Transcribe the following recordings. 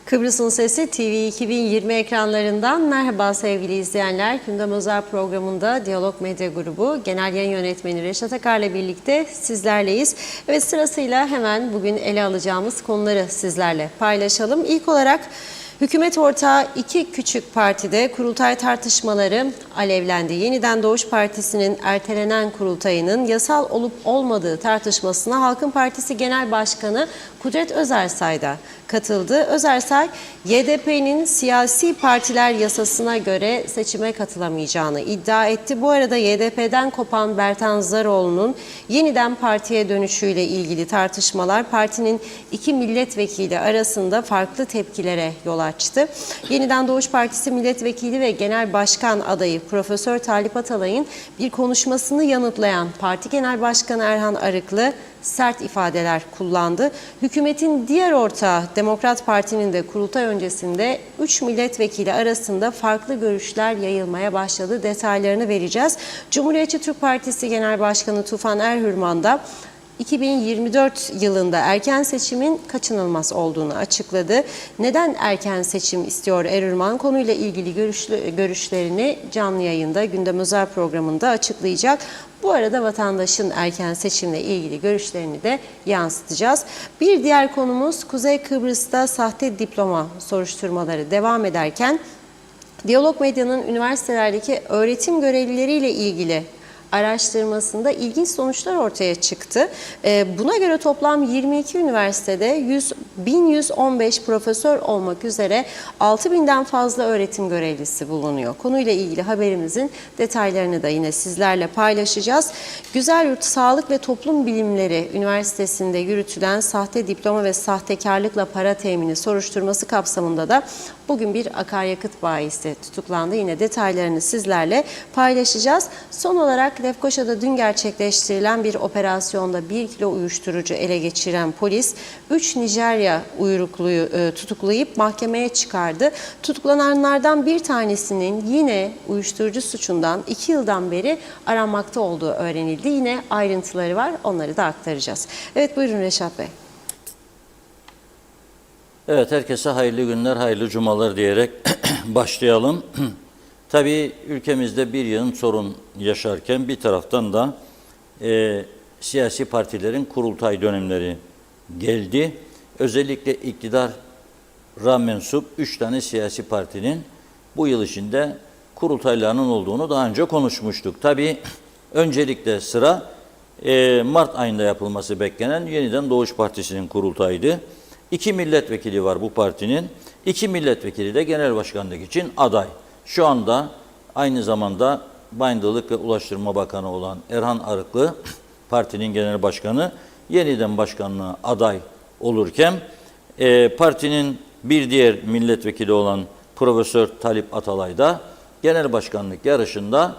Kıbrıs'ın Sesi TV 2020 ekranlarından merhaba sevgili izleyenler. Gündem Özel programında Diyalog Medya Grubu Genel Yayın Yönetmeni Reşat Akar'la birlikte sizlerleyiz. Evet, sırasıyla hemen bugün ele alacağımız konuları sizlerle paylaşalım. İlk olarak hükümet ortağı iki küçük partide kurultay tartışmaları alevlendi. Yeniden Doğuş Partisi'nin ertelenen kurultayının yasal olup olmadığı tartışmasına Halkın Partisi Genel Başkanı Kudret Özersay da katıldı. Özersay, YDP'nin siyasi partiler yasasına göre seçime katılamayacağını iddia etti. Bu arada YDP'den kopan Bertan Zaroğlu'nun yeniden partiye dönüşüyle ilgili tartışmalar partinin iki milletvekili arasında farklı tepkilere yol açtı. Yeniden Doğuş Partisi milletvekili ve genel başkan adayı Profesör Talip Atalay'ın bir konuşmasını yanıtlayan Parti Genel Başkanı Erhan Arıklı sert ifadeler kullandı. Hükümetin diğer ortağı Demokrat Parti'nin de kurultay öncesinde 3 milletvekili arasında farklı görüşler yayılmaya başladı. Detaylarını vereceğiz. Cumhuriyetçi Türk Partisi Genel Başkanı Tufan Erhürman da 2024 yılında erken seçimin kaçınılmaz olduğunu açıkladı. Neden erken seçim istiyor Erhürman? Konuyla ilgili görüşlerini canlı yayında Gündem Özel programında açıklayacak. Bu arada vatandaşın erken seçimle ilgili görüşlerini de yansıtacağız. Bir diğer konumuz Kuzey Kıbrıs'ta sahte diploma soruşturmaları devam ederken Diyalog Medya'nın üniversitelerdeki öğretim görevlileriyle ilgili araştırmasında ilginç sonuçlar ortaya çıktı. Buna göre toplam 22 üniversitede 1115 profesör olmak üzere 6000'den fazla öğretim görevlisi bulunuyor. Konuyla ilgili haberimizin detaylarını da yine sizlerle paylaşacağız. Güzelyurt Sağlık ve Toplum Bilimleri Üniversitesi'nde yürütülen sahte diploma ve sahtekarlıkla para temini soruşturması kapsamında da bugün bir akaryakıt bayisi tutuklandı. Yine detaylarını sizlerle paylaşacağız. Son olarak Lefkoşa'da dün gerçekleştirilen bir operasyonda 1 kilo uyuşturucu ele geçiren polis 3 Nijerya uyrukluyu tutuklayıp mahkemeye çıkardı. Tutuklananlardan bir tanesinin yine uyuşturucu suçundan 2 yıldan beri aranmakta olduğu öğrenildi. Yine ayrıntıları var, onları da aktaracağız. Evet, buyurun Reşat Bey. Evet, herkese hayırlı günler, hayırlı cumalar diyerek başlayalım. Tabii ülkemizde bir yığın sorun yaşarken bir taraftan da siyasi partilerin kurultay dönemleri geldi. Özellikle iktidara mensup 3 tane siyasi partinin bu yıl içinde kurultaylarının olduğunu daha önce konuşmuştuk. Tabii öncelikle sıra Mart ayında yapılması beklenen Yeniden Doğuş Partisi'nin kurultayıydı. 2 milletvekili var bu partinin. 2 milletvekili de genel başkanlık için aday. Şu anda aynı zamanda Bayındırlık ve Ulaştırma Bakanı olan Erhan Arıklı, partinin genel başkanı, yeniden başkanlığa aday olurken partinin bir diğer milletvekili olan Profesör Talip Atalay da genel başkanlık yarışında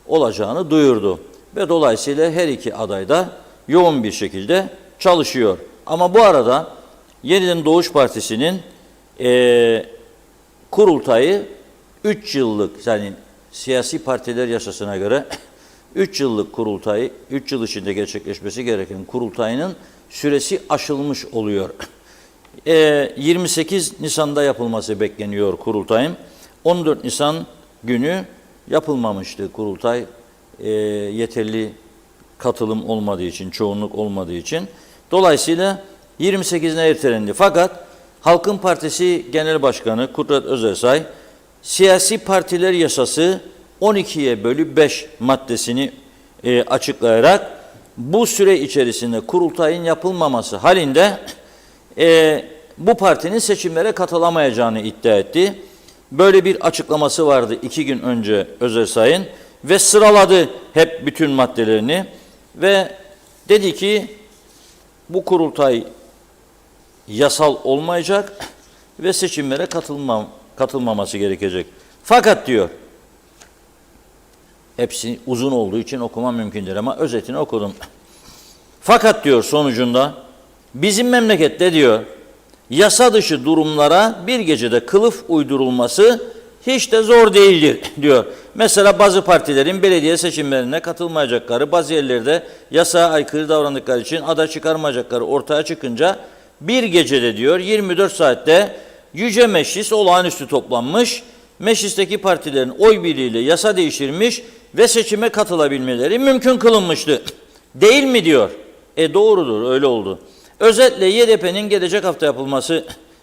olacağını duyurdu. Ve dolayısıyla her iki aday da yoğun bir şekilde çalışıyor. Ama bu arada Yeniden Doğuş Partisi'nin kurultayı 3 yıllık, yani siyasi partiler yasasına göre 3 yıllık kurultayı, 3 yıl içinde gerçekleşmesi gereken kurultayının süresi aşılmış oluyor. 28 Nisan'da yapılması bekleniyor kurultayın. 14 Nisan günü yapılmamıştı kurultay, yeterli katılım olmadığı için, çoğunluk olmadığı için. Dolayısıyla 28'ine ertelendi. Fakat Halkın Partisi Genel Başkanı Kudret Özersay, siyasi partiler yasası 12'ye bölü 5 maddesini açıklayarak bu süre içerisinde kurultayın yapılmaması halinde bu partinin seçimlere katılamayacağını iddia etti. Böyle bir açıklaması vardı 2 gün önce Özersay'ın ve sıraladı hep bütün maddelerini ve dedi ki bu kurultay yasal olmayacak ve seçimlere katılmaması gerekecek. Fakat diyor, hepsi uzun olduğu için okuma mümkün değil ama özetini okudum. Fakat diyor sonucunda bizim memlekette diyor yasa dışı durumlara bir gecede kılıf uydurulması hiç de zor değildir diyor. Mesela bazı partilerin belediye seçimlerine katılmayacakları, bazı yerlerde yasağa aykırı davrandıkları için aday çıkarmayacakları ortaya çıkınca bir gecede diyor 24 saatte Yüce Meclis olağanüstü toplanmış, meclisteki partilerin oy birliğiyle yasa değiştirilmiş ve seçime katılabilmeleri mümkün kılınmıştı. Değil mi diyor. Doğrudur, öyle oldu. Özetle YDP'nin gelecek hafta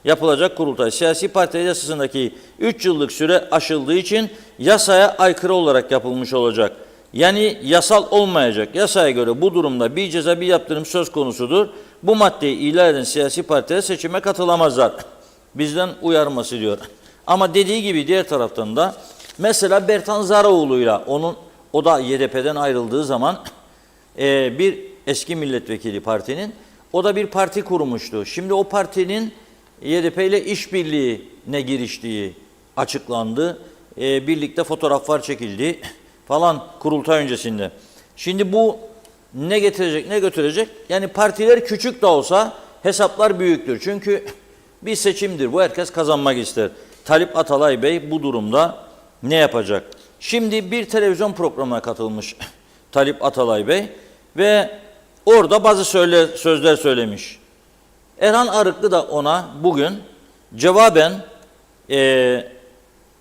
yapılacak kurultay siyasi partiler yasasındaki 3 yıllık süre aşıldığı için yasaya aykırı olarak yapılmış olacak. Yani yasal olmayacak. Yasaya göre bu durumda bir ceza bir yaptırım söz konusudur. Bu maddeyi ihlal eden siyasi partiler seçime katılamazlar. Bizden uyarması diyor. Ama dediği gibi diğer taraftan da mesela Bertan Zaraoğlu'yla o da YDP'den ayrıldığı zaman bir eski milletvekili partinin o da bir parti kurmuştu. Şimdi o partinin YDP ile işbirliğine giriştiği açıklandı. Birlikte fotoğraflar çekildi falan kurultay öncesinde. Şimdi bu ne getirecek ne götürecek? Yani partiler küçük de olsa hesaplar büyüktür. Çünkü bir seçimdir bu, herkes kazanmak ister. Talip Atalay Bey bu durumda ne yapacak? Şimdi bir televizyon programına katılmış Talip Atalay Bey ve orada bazı sözler söylemiş. Erhan Arıklı da ona bugün cevaben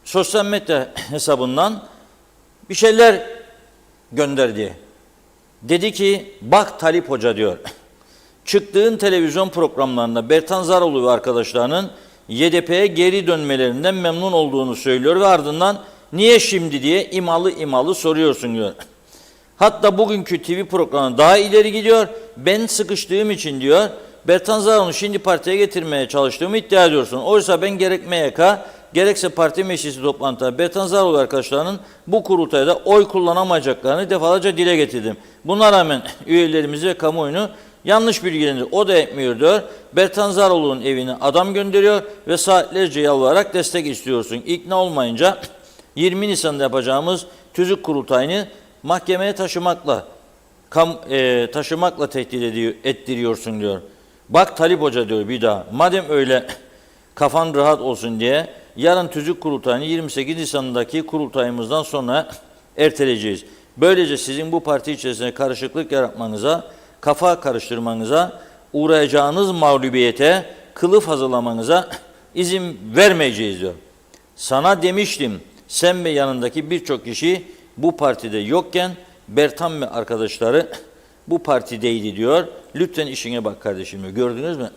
sosyal medya hesabından bir şeyler gönderdi. Dedi ki bak Talip Hoca diyor. Çıktığın televizyon programlarında Bertan Zaraoğlu ve arkadaşlarının YDP'ye geri dönmelerinden memnun olduğunu söylüyor ve ardından niye şimdi diye imalı soruyorsun diyor. Hatta bugünkü TV programı daha ileri gidiyor. Ben sıkıştığım için diyor Bertan Zaraoğlu'nu şimdi partiye getirmeye çalıştığımı iddia ediyorsun. Oysa ben gerek MYK gerekse parti meclisi toplantıda Bertan Zaraoğlu arkadaşlarının bu kurultayda oy kullanamayacaklarını defalarca dile getirdim. Buna rağmen üyelerimizi ve kamuoyunu yanlış bilgilendir. O da etmiyor diyor. Bertan Zaraoğlu'nun evine adam gönderiyor ve saatlerce yalvararak destek istiyorsun. İkna olmayınca 20 Nisan'da yapacağımız tüzük kurultayını mahkemeye taşımakla tehdit ettiriyorsun diyor. Bak Talip Hoca diyor bir daha. Madem öyle kafan rahat olsun diye yarın tüzük kurultayını 28 Nisan'daki kurultayımızdan sonra erteleyeceğiz. Böylece sizin bu parti içerisinde karışıklık yaratmanıza, kafa karıştırmanıza, uğrayacağınız mağlubiyete, kılıf hazırlamanıza izin vermeyeceğiz diyor. Sana demiştim, sen ve yanındaki birçok kişi bu partide yokken Bertan ve arkadaşları bu partideydi diyor. Lütfen işine bak kardeşim diyor. Gördünüz mü?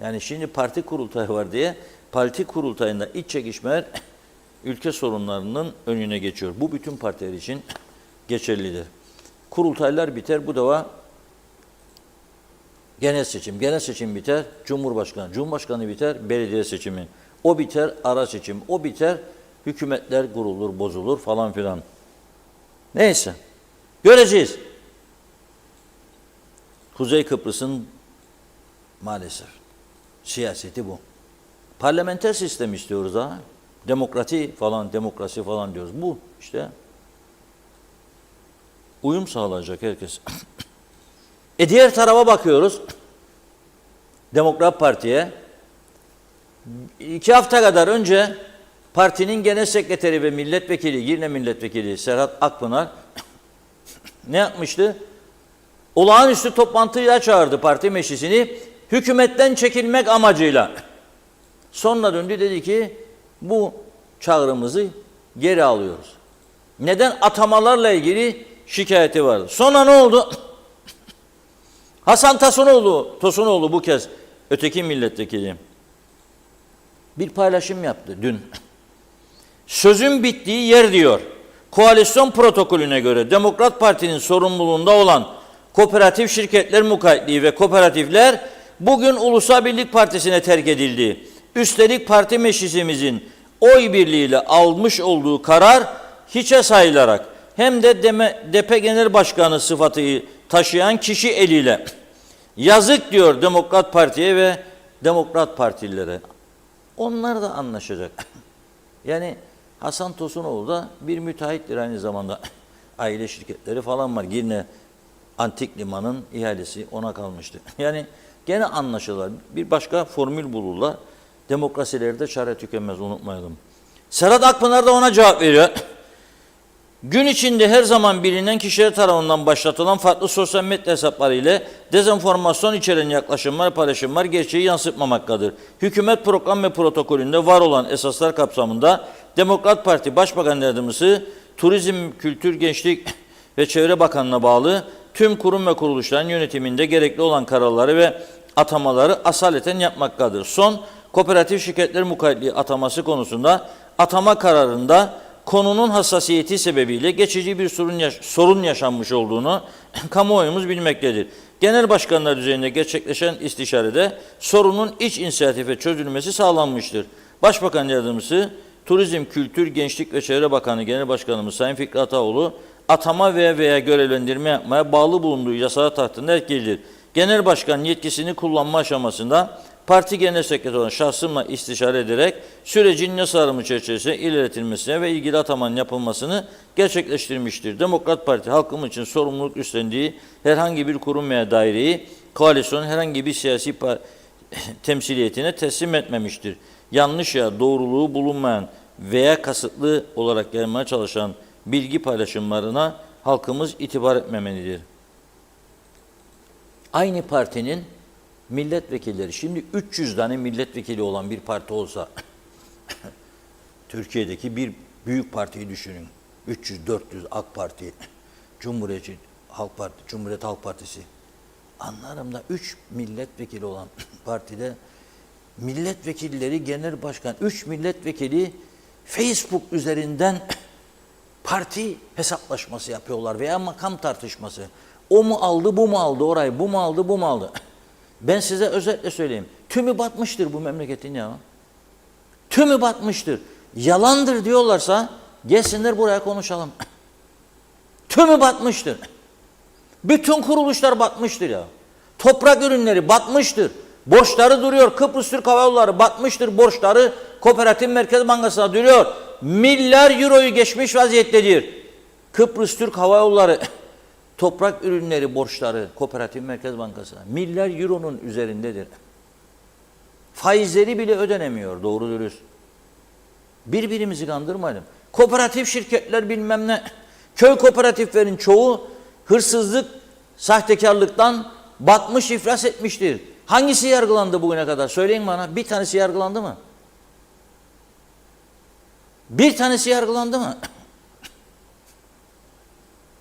Yani şimdi parti kurultayı var diye parti kurultayında iç çekişmeler ülke sorunlarının önüne geçiyor. Bu bütün partiler için geçerlidir. Kurultaylar biter. Bu defa genel seçim. Genel seçim biter. Cumhurbaşkanı biter. Belediye seçimi. O biter. Ara seçim. O biter. Hükümetler kurulur, bozulur falan filan. Neyse. Göreceğiz. Kuzey Kıbrıs'ın maalesef siyaseti bu. Parlamenter sistem istiyoruz ha. Demokrasi falan diyoruz. Bu işte. Uyum sağlayacak herkes. Diğer tarafa bakıyoruz. Demokrat Parti'ye. 2 hafta kadar önce partinin genel sekreteri ve milletvekili, Girne milletvekili Serhat Akpınar ne yapmıştı? Olağanüstü toplantıya çağırdı parti meclisini hükümetten çekilmek amacıyla. Sonra döndü dedi ki bu çağrımızı geri alıyoruz. Neden? Atamalarla ilgili şikayeti vardı. Sonra ne oldu? Hasan Tosunoğlu bu kez öteki milletvekili bir paylaşım yaptı dün. Sözün bittiği yer diyor. Koalisyon protokolüne göre Demokrat Parti'nin sorumluluğunda olan kooperatif şirketler mukayyetliği ve kooperatifler bugün Ulusal Birlik Partisi'ne terk edildi. Üstelik parti meclisimizin oy birliğiyle almış olduğu karar hiçe sayılarak hem de DP Genel Başkanı sıfatı taşıyan kişi eliyle yazık diyor Demokrat Parti'ye ve Demokrat Partililere. Onlar da anlaşacak. Yani Hasan Tosunoğlu da bir müteahhittir aynı zamanda. Aile şirketleri falan var. Girne Antik Liman'ın ihalesi ona kalmıştı. Yani gene anlaşılır. Bir başka formül bulurlar. Demokrasilerde çare tükenmez, unutmayalım. Serhat Akpınar da ona cevap veriyor. gün içinde her zaman bilinen kişiler tarafından başlatılan farklı sosyal medya hesapları ile dezenformasyon içeren yaklaşımlar, paylaşımlar gerçeği yansıtmamaktadır. Hükümet program ve protokolünde var olan esaslar kapsamında Demokrat Parti Başbakan Yardımcısı, Turizm, Kültür, Gençlik ve Çevre Bakanlığı'na bağlı tüm kurum ve kuruluşların yönetiminde gerekli olan kararları ve atamaları asaleten yapmaktadır. Son, kooperatif şirketler mukayyetliği ataması konusunda atama kararında konunun hassasiyeti sebebiyle geçici bir sorun yaşanmış olduğunu kamuoyumuz bilmektedir. Genel başkanlar düzeyinde gerçekleşen istişarede sorunun iç inisiyatife çözülmesi sağlanmıştır. Başbakan Yardımcısı, Turizm, Kültür, Gençlik ve Çevre Bakanı Genel Başkanımız Sayın Fikri Ataoğlu, atama veya görevlendirme yapmaya bağlı bulunduğu yasağı tahtında etkilidir. Genel Başkan yetkisini kullanma aşamasında parti genel sekreteri olan şahsımla istişare ederek sürecin yasalarımı çerçevesinde ilerletilmesine ve ilgili atamanın yapılmasını gerçekleştirmiştir. Demokrat Parti halkımız için sorumluluk üstlendiği herhangi bir kurum veya daireyi koalisyonun herhangi bir siyasi temsiliyetine teslim etmemiştir. Yanlış ya doğruluğu bulunmayan veya kasıtlı olarak gelmeye çalışan bilgi paylaşımlarına halkımız itibar etmemelidir. Aynı partinin milletvekilleri, şimdi 300 tane milletvekili olan bir parti olsa, Türkiye'deki bir büyük partiyi düşünün. 300-400 AK Parti, Cumhuriyet Halk Partisi. Anlarım da 3 milletvekili olan partide milletvekilleri, genel başkan, 3 milletvekili Facebook üzerinden parti hesaplaşması yapıyorlar veya makam tartışması. O mu aldı, bu mu aldı orayı, bu mu aldı, bu mu aldı? Ben size özetle söyleyeyim. Tümü batmıştır bu memleketin ya. Tümü batmıştır. Yalandır diyorlarsa gelsinler buraya konuşalım. Tümü batmıştır. Bütün kuruluşlar batmıştır ya. Toprak ürünleri batmıştır. Borçları duruyor. Kıbrıs Türk Hava Yolları batmıştır. Borçları Kooperatif Merkez Bankası'na duruyor. Milyar euroyu geçmiş vaziyettedir. Kıbrıs Türk Hava Yolları toprak ürünleri borçları Kooperatif Merkez Bankası'na milyar euronun üzerindedir. Faizleri bile ödenemiyor doğru dürüst. Birbirimizi kandırmayalım. Kooperatif şirketler bilmem ne. Köy kooperatiflerin çoğu hırsızlık, sahtekarlıktan batmış, iflas etmiştir. Hangisi yargılandı bugüne kadar? Söyleyin bana. Bir tanesi yargılandı mı? Bir tanesi yargılandı mı?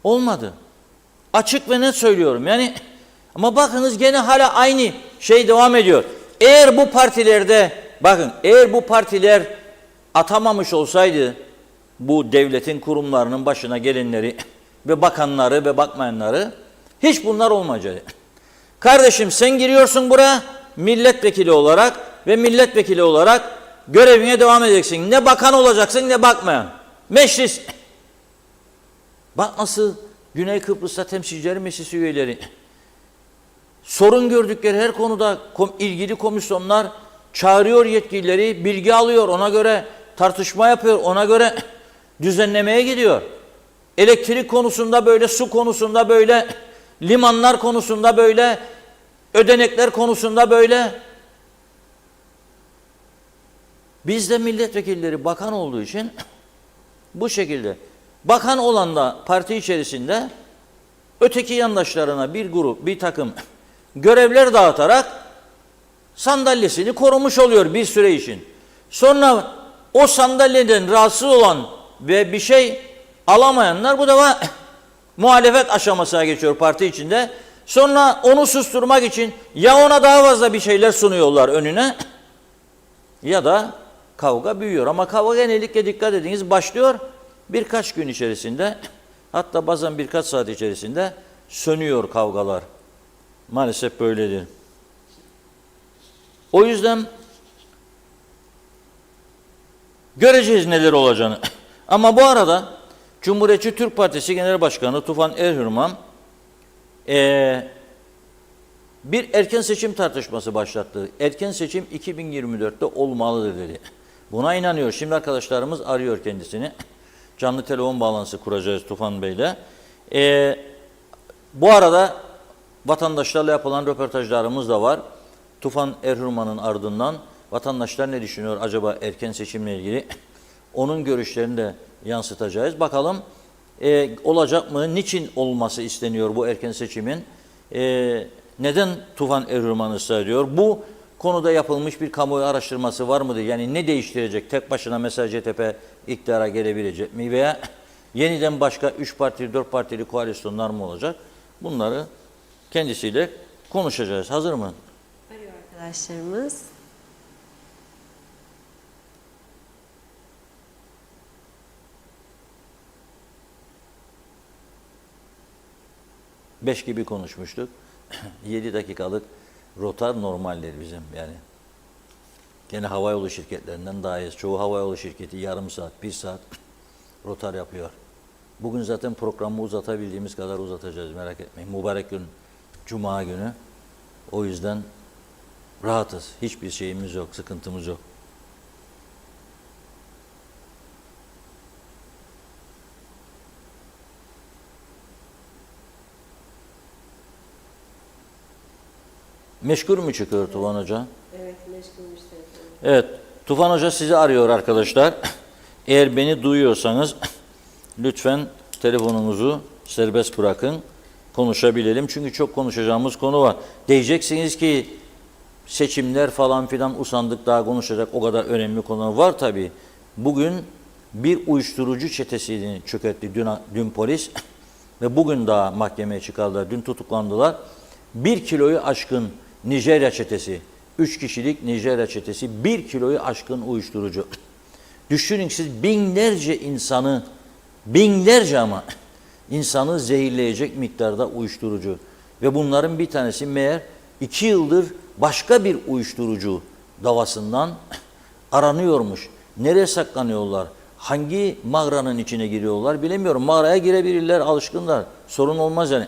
Olmadı. Açık ve net söylüyorum. Yani ama bakınız gene hala aynı şey devam ediyor. Eğer bu partilerde bakın eğer bu partiler atamamış olsaydı bu devletin kurumlarının başına gelenleri ve bakanları ve bakmayanları hiç bunlar olmayacaktı. Kardeşim sen giriyorsun buraya milletvekili olarak ve milletvekili olarak görevine devam edeceksin. Ne bakan olacaksın ne bakmayan. Meclis. Bak nasıl Güney Kıbrıs'ta temsilciler meclisi üyeleri sorun gördükleri her konuda ilgili komisyonlar çağırıyor yetkilileri, bilgi alıyor, ona göre tartışma yapıyor, ona göre düzenlemeye gidiyor. Elektrik konusunda böyle, su konusunda böyle, limanlar konusunda böyle, ödenekler konusunda böyle. Bizde milletvekilleri bakan olduğu için bu şekilde. Bakan olan da parti içerisinde öteki yandaşlarına bir grup, bir takım görevler dağıtarak sandalyesini korumuş oluyor bir süre için. Sonra o sandalyeden rahatsız olan ve bir şey alamayanlar bu defa muhalefet aşamasına geçiyor parti içinde. Sonra onu susturmak için ya ona daha fazla bir şeyler sunuyorlar önüne ya da kavga büyüyor. Ama kavga genellikle dikkat ediniz başlıyor. Birkaç gün içerisinde hatta bazen birkaç saat içerisinde sönüyor kavgalar. Maalesef böyledir. O yüzden göreceğiz neler olacağını. Ama bu arada Cumhuriyetçi Türk Partisi Genel Başkanı Tufan Erhürman bir erken seçim tartışması başlattı. Erken seçim 2024'te olmalıdır dedi. Buna inanıyor. Şimdi arkadaşlarımız arıyor kendisini. Canlı telefon bağlantısı kuracağız Tufan Bey'le. Bu arada vatandaşlarla yapılan röportajlarımız da var. Tufan Erhürman'ın ardından vatandaşlar ne düşünüyor acaba erken seçimle ilgili? Onun görüşlerini de yansıtacağız. Bakalım olacak mı? Niçin olması isteniyor bu erken seçimin? Neden Tufan Eroğlu ısrar ediyor? Bu konuda yapılmış bir kamuoyu araştırması var mıdır? Yani ne değiştirecek? Tek başına mesela CTP iktidara gelebilecek mi? Veya yeniden başka 3 partili, 4 partili koalisyonlar mı olacak? Bunları kendisiyle konuşacağız. Hazır mı? Arıyor arkadaşlarımız. Beş gibi konuşmuştuk. 7 dakikalık rotar normaldir bizim yani. Gene havayolu şirketlerinden daha iyi. Çoğu havayolu şirketi yarım saat, 1 saat rotar yapıyor. Bugün zaten programı uzatabildiğimiz kadar uzatacağız, merak etmeyin. Mübarek gün, Cuma günü. O yüzden rahatız. Hiçbir şeyimiz yok, sıkıntımız yok. Meşgul mü çıkıyor Tufan Hoca? Evet, meşgulmüş telefonu. Evet, Tufan Hoca sizi arıyor arkadaşlar. Eğer beni duyuyorsanız lütfen telefonunuzu serbest bırakın, konuşabilelim. Çünkü çok konuşacağımız konu var. Diyeceksiniz ki seçimler falan filan usandık, daha konuşacak o kadar önemli konu var tabii. Bugün bir uyuşturucu çetesini çökertti dün polis ve bugün daha mahkemeye çıkardılar. Dün tutuklandılar. 1 kiloyu aşkın Nijerya çetesi, 3 kişilik Nijerya çetesi 1 kiloyu aşkın uyuşturucu. Düşünün siz binlerce insanı, binlerce ama insanı zehirleyecek miktarda uyuşturucu. Ve bunların bir tanesi meğer 2 yıldır başka bir uyuşturucu davasından aranıyormuş. Nereye saklanıyorlar? Hangi mağaranın içine giriyorlar bilemiyorum. Mağaraya girebilirler, alışkınlar. Sorun olmaz yani.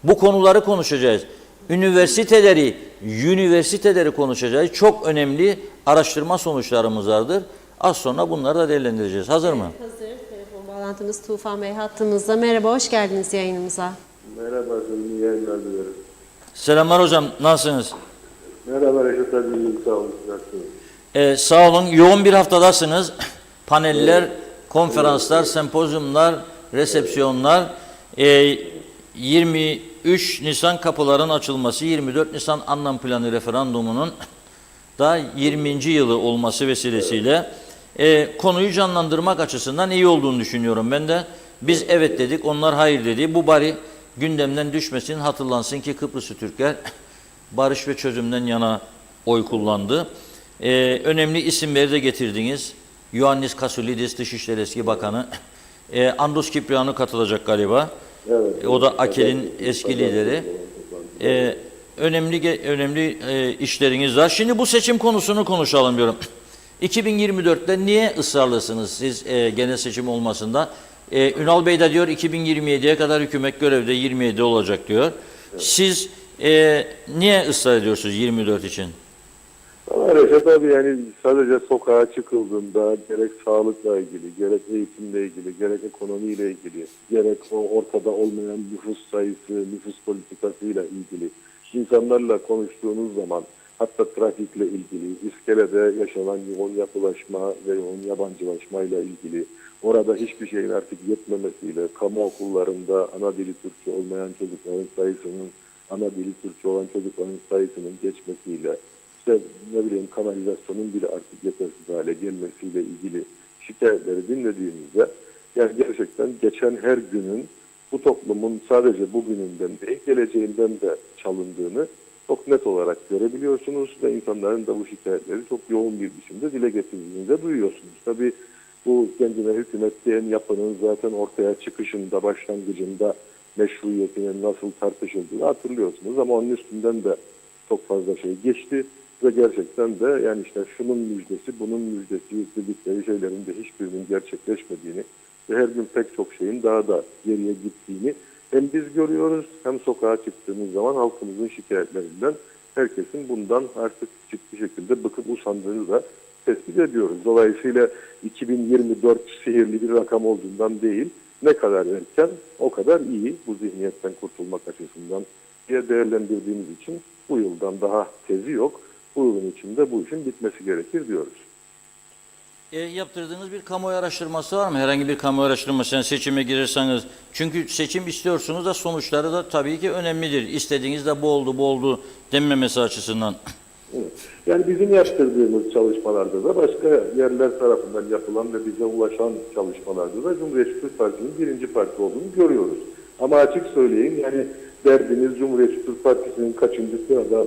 Bu konuları konuşacağız. Üniversiteleri konuşacağız. Çok önemli araştırma sonuçlarımız vardır. Az sonra bunları da değerlendireceğiz. Hazır mı? Hazır. Telefon bağlantımız Tufan Bey hattımızda. Merhaba, hoş geldiniz yayınımıza. Merhaba, iyi yayınlar dilerim. Selamlar hocam, nasılsınız? Merhaba Reşat abi, sağ olun. Nasılsınız? Sağ olun, yoğun bir haftadasınız. Paneller, konferanslar, sempozyumlar, resepsiyonlar. 23 Nisan kapıların açılması, 24 Nisan anlam planı referandumunun da 20. yılı olması vesilesiyle konuyu canlandırmak açısından iyi olduğunu düşünüyorum. Ben de biz evet dedik, onlar hayır dedi. Bu bari gündemden düşmesin, hatırlansın ki Kıbrıslı Türkler barış ve çözümden yana oy kullandı. Önemli isimleri de getirdiniz. Ioannis Kasoulides, Dışişleri Eski Bakanı. Andros Kiprianou katılacak galiba. Evet. O da AKEL'in eski lideri. Önemli işleriniz var. Şimdi bu seçim konusunu konuşalım diyorum. 2024'te niye ısrarlısınız siz genel seçim olmasında? Ünal Bey de diyor 2027'ye kadar hükümet görevde 27 olacak diyor. Evet. Siz niye ısrar ediyorsunuz 24 için? Ama Reşat abi, yani sadece sokağa çıkıldığında gerek sağlıkla ilgili, gerek eğitimle ilgili, gerek ekonomiyle ilgili, gerek o ortada olmayan nüfus sayısı, nüfus politikasıyla ilgili insanlarla konuştuğunuz zaman, hatta trafikle ilgili, iskelede yaşanan yoğun yapılaşma ve yoğun yabancılaşmayla ilgili, orada hiçbir şeyin artık yetmemesiyle, kamu okullarında ana dili Türkçe olmayan çocukların sayısının, ana dili Türkçe olan çocukların sayısının geçmesiyle, İşte ne bileyim kanalizasyonun bile artık yetersiz hale gelmesiyle ilgili şikayetleri dinlediğimizde, yani gerçekten geçen her günün bu toplumun sadece bugününden değil geleceğinden de çalındığını çok net olarak görebiliyorsunuz ve insanların da bu şikayetleri çok yoğun bir biçimde dile getirdiğini de duyuyorsunuz. Tabii bu kendine hükümet diyen yapının zaten ortaya çıkışında, başlangıcında meşruiyetinin nasıl tartışıldığını hatırlıyorsunuz ama onun üstünden de çok fazla şey geçti. Ve gerçekten de yani işte şunun müjdesi, bunun müjdesi dedikleri şeylerin de hiçbirinin gerçekleşmediğini ve her gün pek çok şeyin daha da geriye gittiğini hem biz görüyoruz hem sokağa çıktığımız zaman halkımızın şikayetlerinden herkesin bundan artık ciddi şekilde bıkıp usandığını da tespit ediyoruz. Dolayısıyla 2024 sihirli bir rakam olduğundan değil, ne kadar erken o kadar iyi bu zihniyetten kurtulmak açısından diye değerlendirdiğimiz için bu yıldan daha tezi yok. Bu yılın içinde bu işin bitmesi gerekir diyoruz. Yaptırdığınız bir kamuoyu araştırması var mı? Herhangi bir kamuoyu araştırması, yani seçime girirseniz. Çünkü seçim istiyorsunuz da sonuçları da tabii ki önemlidir. İstediğiniz de bu oldu, bu oldu denmemesi açısından. Evet. Yani bizim yaptırdığımız çalışmalarda da başka yerler tarafından yapılan ve bize ulaşan çalışmalarda da Cumhuriyetçi Türk Partisi'nin birinci parti olduğunu görüyoruz. Ama açık söyleyeyim, yani derdimiz Cumhuriyetçi Türk Partisi'nin kaçıncı sırada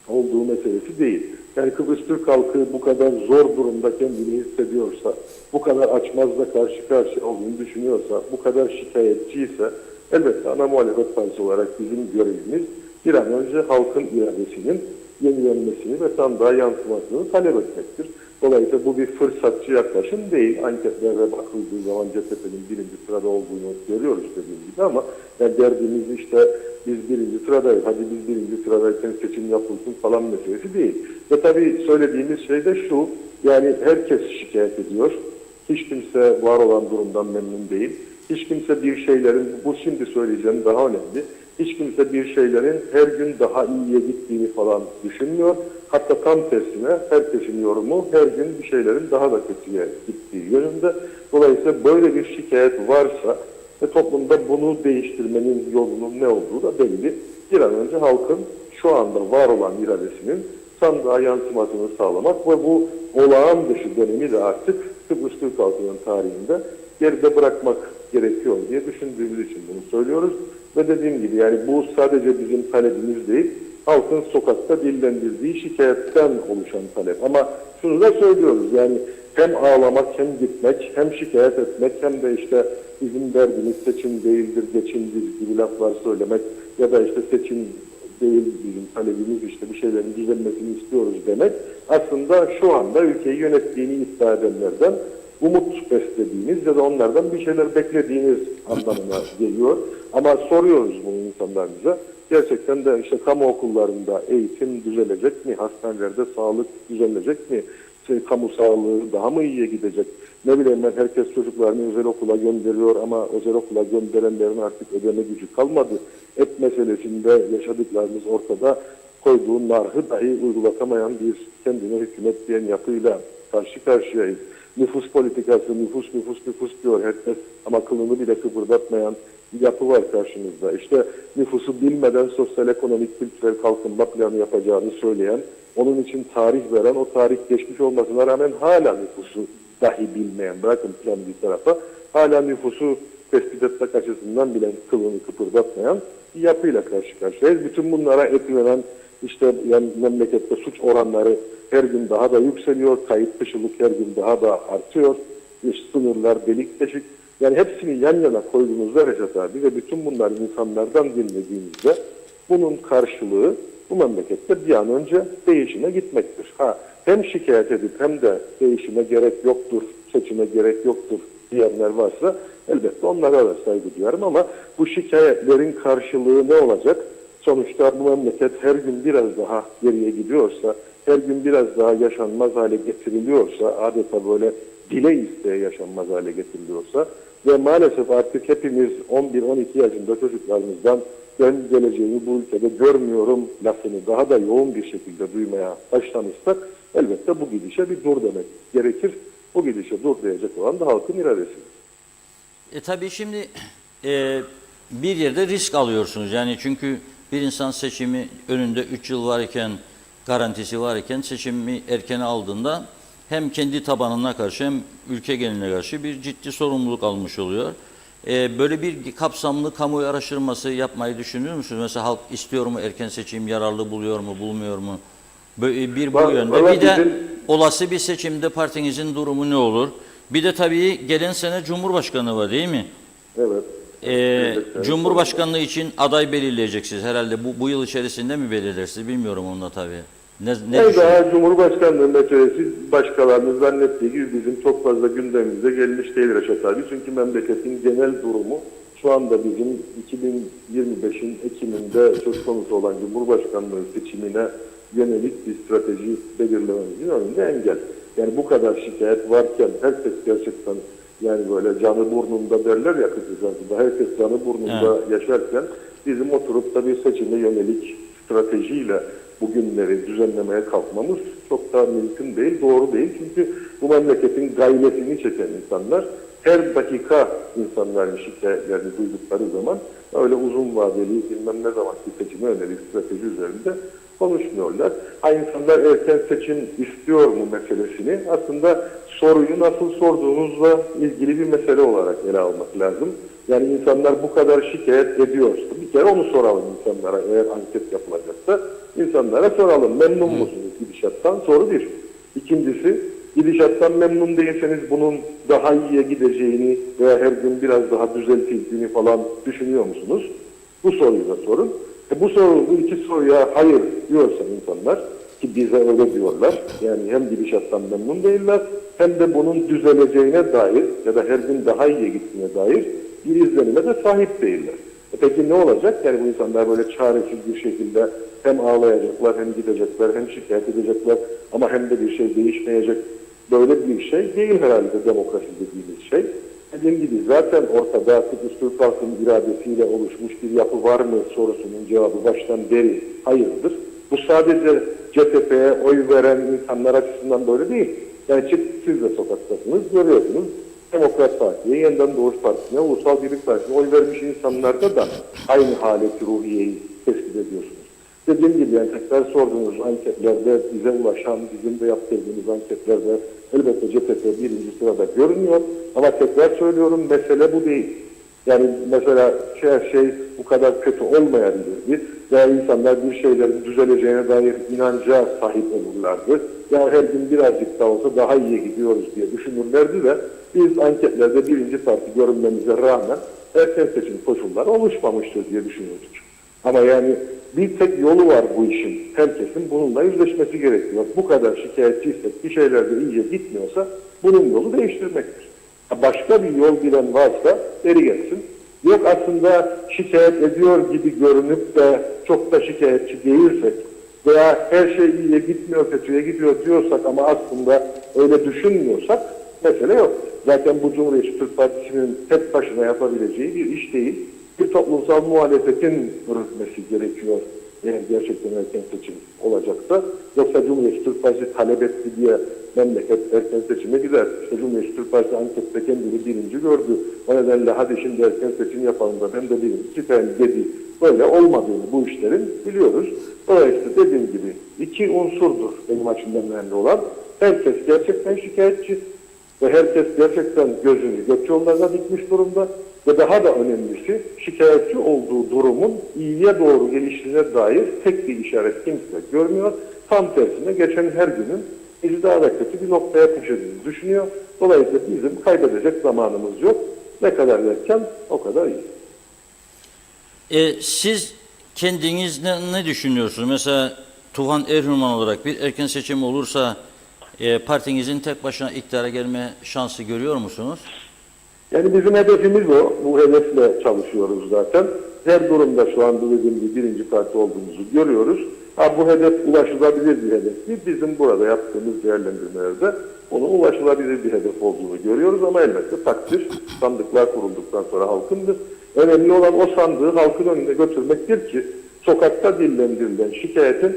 olduğu meselesi değil. Yani Kıbrıs Türk halkı bu kadar zor durumda kendini hissediyorsa, bu kadar açmazla karşı karşıya olduğunu düşünüyorsa, bu kadar şikayetçiyse elbette ana muhalefet partisi olarak bizim görevimiz bir an önce halkın iradesinin yenilenmesini ve sandığa yansımasını talep etmektir. Dolayısıyla bu bir fırsatçı yaklaşım değil. Anketlere bakıldığı zaman CHP'nin birinci sırada olduğunu görüyoruz dediğim gibi, ama yani derdimiz işte biz birinci sıradayız, hadi biz birinci sıradayken seçim yapılsın falan meselesi değil. Ve tabii söylediğimiz şey de şu, yani herkes şikayet ediyor. Hiç kimse var olan durumdan memnun değil. Hiç kimse bir şeylerin, bu şimdi söyleyeceğim daha önemli, hiç kimse bir şeylerin her gün daha iyiye gittiğini falan düşünmüyor. Hatta tam tersine herkesin yorumu her gün bir şeylerin daha da kötüye gittiği yönünde. Dolayısıyla böyle bir şikayet varsa ve toplumda bunu değiştirmenin yolunun ne olduğu da belli. Bir an önce halkın şu anda var olan iradesinin sandığa yansımasını sağlamak ve bu olağan dışı dönemi de artık Kıbrıs Türk halkının tarihinde geride bırakmak gerekiyor diye düşündüğümüz için bunu söylüyoruz. Ve dediğim gibi yani bu sadece bizim talebimiz değil, halkın sokakta dillendirdiği şikayetten oluşan talep. Ama şunu da söylüyoruz, yani hem ağlamak hem gitmek, hem şikayet etmek, hem de işte bizim derdimiz seçim değildir, geçimdir gibi laflar söylemek ya da işte seçim değil bizim talebimiz, işte bir şeylerin düzelmesini istiyoruz demek aslında şu anda ülkeyi yönettiğini iddia edenlerden umut beslediğiniz ya da onlardan bir şeyler beklediğiniz anlamına geliyor. Ama soruyoruz bunu insanlarımıza. Gerçekten de işte kamu okullarında eğitim düzelecek mi? Hastanelerde sağlık düzelecek mi? Kamu sağlığı daha mı iyiye gidecek? Ne bileyim ben, herkes çocuklarını özel okula gönderiyor ama özel okula gönderenlerin artık ödeme gücü kalmadı. Et meselesinde yaşadıklarımız ortada, koyduğu narhı dahi uygulatamayan bir kendine hükümet diyen yapıyla karşı karşıyayız. Nüfus politikası, nüfus diyor herkes ama kılını bile kıpırdatmayan bir yapı var karşımızda. İşte nüfusu bilmeden sosyal, ekonomik, kültürel kalkınma planı yapacağını söyleyen, onun için tarih veren, o tarih geçmiş olmasına rağmen hala nüfusu dahi bilmeyen, bırakın plan bir tarafa, hala nüfusu tespit etmek açısından bile kılını kıpırdatmayan bir yapıyla karşı karşıyayız. Bütün bunlara eklenen işte yani memlekette suç oranları her gün daha da yükseliyor, kayıt dışılık her gün daha da artıyor, sınırlar delik deşik. Yani hepsini yan yana koyduğunuzda Reşat abi ve bütün bunları insanlardan dinlediğinizde bunun karşılığı bu memlekette bir an önce değişime gitmektir. Hem şikayet edip hem de değişime gerek yoktur, seçime gerek yoktur diyenler varsa elbette onlara da saygı duyarım, ama bu şikayetlerin karşılığı ne olacak? Sonuçta bu memleket her gün biraz daha geriye gidiyorsa, her gün biraz daha yaşanmaz hale getiriliyorsa, adeta böyle dile isteye yaşanmaz hale getiriliyorsa ve maalesef artık hepimiz 11-12 yaşında çocuklarımızdan ben geleceğini bu ülkede görmüyorum lafını daha da yoğun bir şekilde duymaya başlamışsak elbette bu gidişe bir dur demek gerekir. Bu gidişe dur diyecek olan da halkın iradesi. Tabii şimdi bir yerde risk alıyorsunuz. Yani çünkü bir insan seçimi önünde 3 yıl varken, garantisi varken seçimi erken aldığında hem kendi tabanına karşı hem ülke geneline karşı bir ciddi sorumluluk almış oluyor. Böyle bir kapsamlı kamuoyu araştırması yapmayı düşünür müsünüz? Mesela halk istiyor mu erken seçim, yararlı buluyor mu, bulmuyor mu? Bir bu yönde. Bir de olası bir seçimde partinizin durumu ne olur? Bir de tabii gelen sene Cumhurbaşkanı var değil mi? Evet. Cumhurbaşkanlığı için aday belirleyeceksiniz herhalde. Bu yıl içerisinde mi belirlersiniz? Bilmiyorum onunla tabii. Daha Cumhurbaşkanlığı meselesi başkalarının zannettiği gibi bizim çok fazla gündemimize gelmiş değil Reşat abi. Çünkü memleketin genel durumu şu anda bizim 2025'in Ekim'inde söz konusu olan Cumhurbaşkanlığı seçimine yönelik bir strateji belirlememizin önünde engel. Yani bu kadar şikayet varken herkes gerçekten yani böyle canı burnunda derler ya kısacası, herkes canı burnunda yaşarken bizim oturup da bir seçime yönelik stratejiyle bugünleri düzenlemeye kalkmamız çok da mümkün değil, doğru değil. Çünkü bu memleketin gailesini çeken insanlar her dakika insanların şikayetlerini duydukları zaman öyle uzun vadeli bilmem ne zamanki seçime yönelik strateji üzerinde konuşmuyorlar. İnsanlar erken seçim istiyor mu meselesini aslında soruyu nasıl sorduğunuzla ilgili bir mesele olarak ele almak lazım. Yani insanlar bu kadar şikayet ediyorsa bir kere onu soralım insanlara, eğer anket yapılacaksa insanlara soralım. Memnun musunuz gidişattan? Soru bir. İkincisi, gidişattan memnun değilseniz bunun daha iyiye gideceğini veya her gün biraz daha düzeltildiğini falan düşünüyor musunuz? Bu soruyu da sorun. Bu iki soruya hayır diyorsa insanlar, ki bize öyle diyorlar, yani hem gidişattan memnun değiller hem de bunun düzeleceğine dair ya da her gün daha iyiye gittiğine dair bir izlenime de sahip değiller. Peki ne olacak? Yani bu insanlar böyle çaresiz bir şekilde hem ağlayacaklar, hem gidecekler, hem şikayet edecekler ama hem de bir şey değişmeyecek. Böyle bir şey değil herhalde demokrasi dediğimiz şey. Dediğim gibi zaten ortada Türk halkının iradesiyle oluşmuş bir yapı var mı sorusunun cevabı baştan beri hayırdır. Bu sadece CTP'ye oy veren insanlar açısından böyle değil. Yani siz de sokaktasınız, görüyorsunuz. Demokrat Parti'ye, Yeniden Doğuş Partisi'ne, Ulusal Birlik Partisi'ne oy vermiş insanlarda da aynı haleti ruhiyeyi tespit ediyorsunuz. Dediğim gibi yani tekrar sorduğunuz anketlerde bize ulaşan, bizim de yaptırdığımız anketlerde elbette CTP birinci sırada görünüyor. Ama tekrar söylüyorum mesele bu değil. Yani mesela her şey bu kadar kötü olmayabilirdi. Veya insanlar bir şeylerin düzeleceğine dair inanca sahip olurlardı. Ya her gün birazcık da olsa daha iyiye gidiyoruz diye düşünürlerdi de biz anketlerde birinci parti görünmemize rağmen erken seçim koşulları oluşmamıştır diye düşünüyorduk. Ama yani bir tek yolu var bu işin. Herkesin bununla yüzleşmesi gerekiyor. Bu kadar şikayetçiysek, bir şeyler de iyice gitmiyorsa bunun yolu değiştirmektir. Başka bir yol bilen varsa beri gelsin. Yok aslında şikayet ediyor gibi görünüp de çok da şikayetçi değilsek veya her şey iyiye gitmiyor, kötüye gidiyor diyorsak ama aslında öyle düşünmüyorsak mesele yok. Zaten bu Cumhuriyetçi Türk Partisi'nin tek başına yapabileceği bir iş değil. Bir toplumsal muhalefetin yürütmesi gerekiyor eğer gerçekten erken seçim olacaksa. Yoksa Cumhuriyetçi Türk Partisi talep etti diye memleket erken seçime gider. İşte Cumhuriyetçi Türk Partisi ankette kendini birinci gördü. O nedenle hadi şimdi erken seçim yapalım da ben de birinci çıkayım dedi. Böyle olmadığını bu işlerin biliyoruz. Dolayısıyla dediğim gibi iki unsurdur benim açımdan önemli olan. Herkes gerçekten şikayetçi ve herkes gerçekten gözünü göç yollarına dikmiş durumda. Ve daha da önemlisi şikayetçi olduğu durumun iyiye doğru gelişine dair tek bir işaret kimse görmüyor. Tam tersine geçen her günün bizi daha da kötü bir noktaya taşıdığını düşünüyor. Dolayısıyla bizim kaybedecek zamanımız yok. Ne kadar erken o kadar iyi. Siz kendiniz ne düşünüyorsunuz? Mesela Tufan Erhürman olarak bir erken seçim olursa partinizin tek başına iktidara gelme şansı görüyor musunuz? Yani bizim hedefimiz o. Bu hedefle çalışıyoruz zaten. Her durumda şu anda dediğim gibi birinci parti olduğumuzu görüyoruz. Bu hedef ulaşılabilir bir hedef değil. Bizim burada yaptığımız değerlendirmelerde onun ulaşılabilir bir hedef olduğunu görüyoruz ama elbette takdir sandıklar kurulduktan sonra halkındır. Önemli olan o sandığı halkın önüne götürmektir ki sokakta dillendirilen şikayetin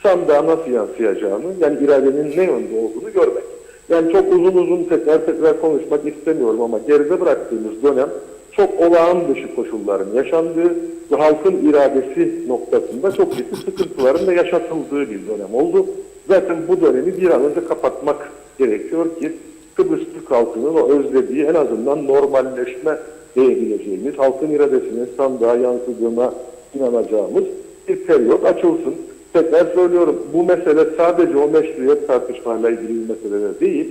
sandığa nasıl yansıyacağını, yani iradenin ne yönde olduğunu görmek. Yani çok uzun tekrar konuşmak istemiyorum ama geride bıraktığımız dönem çok olağan dışı koşulların yaşandığı ve halkın iradesi noktasında çok ciddi sıkıntıların da yaşatıldığı bir dönem oldu. Zaten bu dönemi bir an önce kapatmak gerekiyor ki Kıbrıs Türk halkının o özlediği en azından normalleşme diyebileceğimiz, halkın iradesinin sandığa yansıdığına inanacağımız bir periyot açılsın. Tekrar söylüyorum, bu mesele sadece o meşruiyet tartışmayla ilgili bir mesele değil,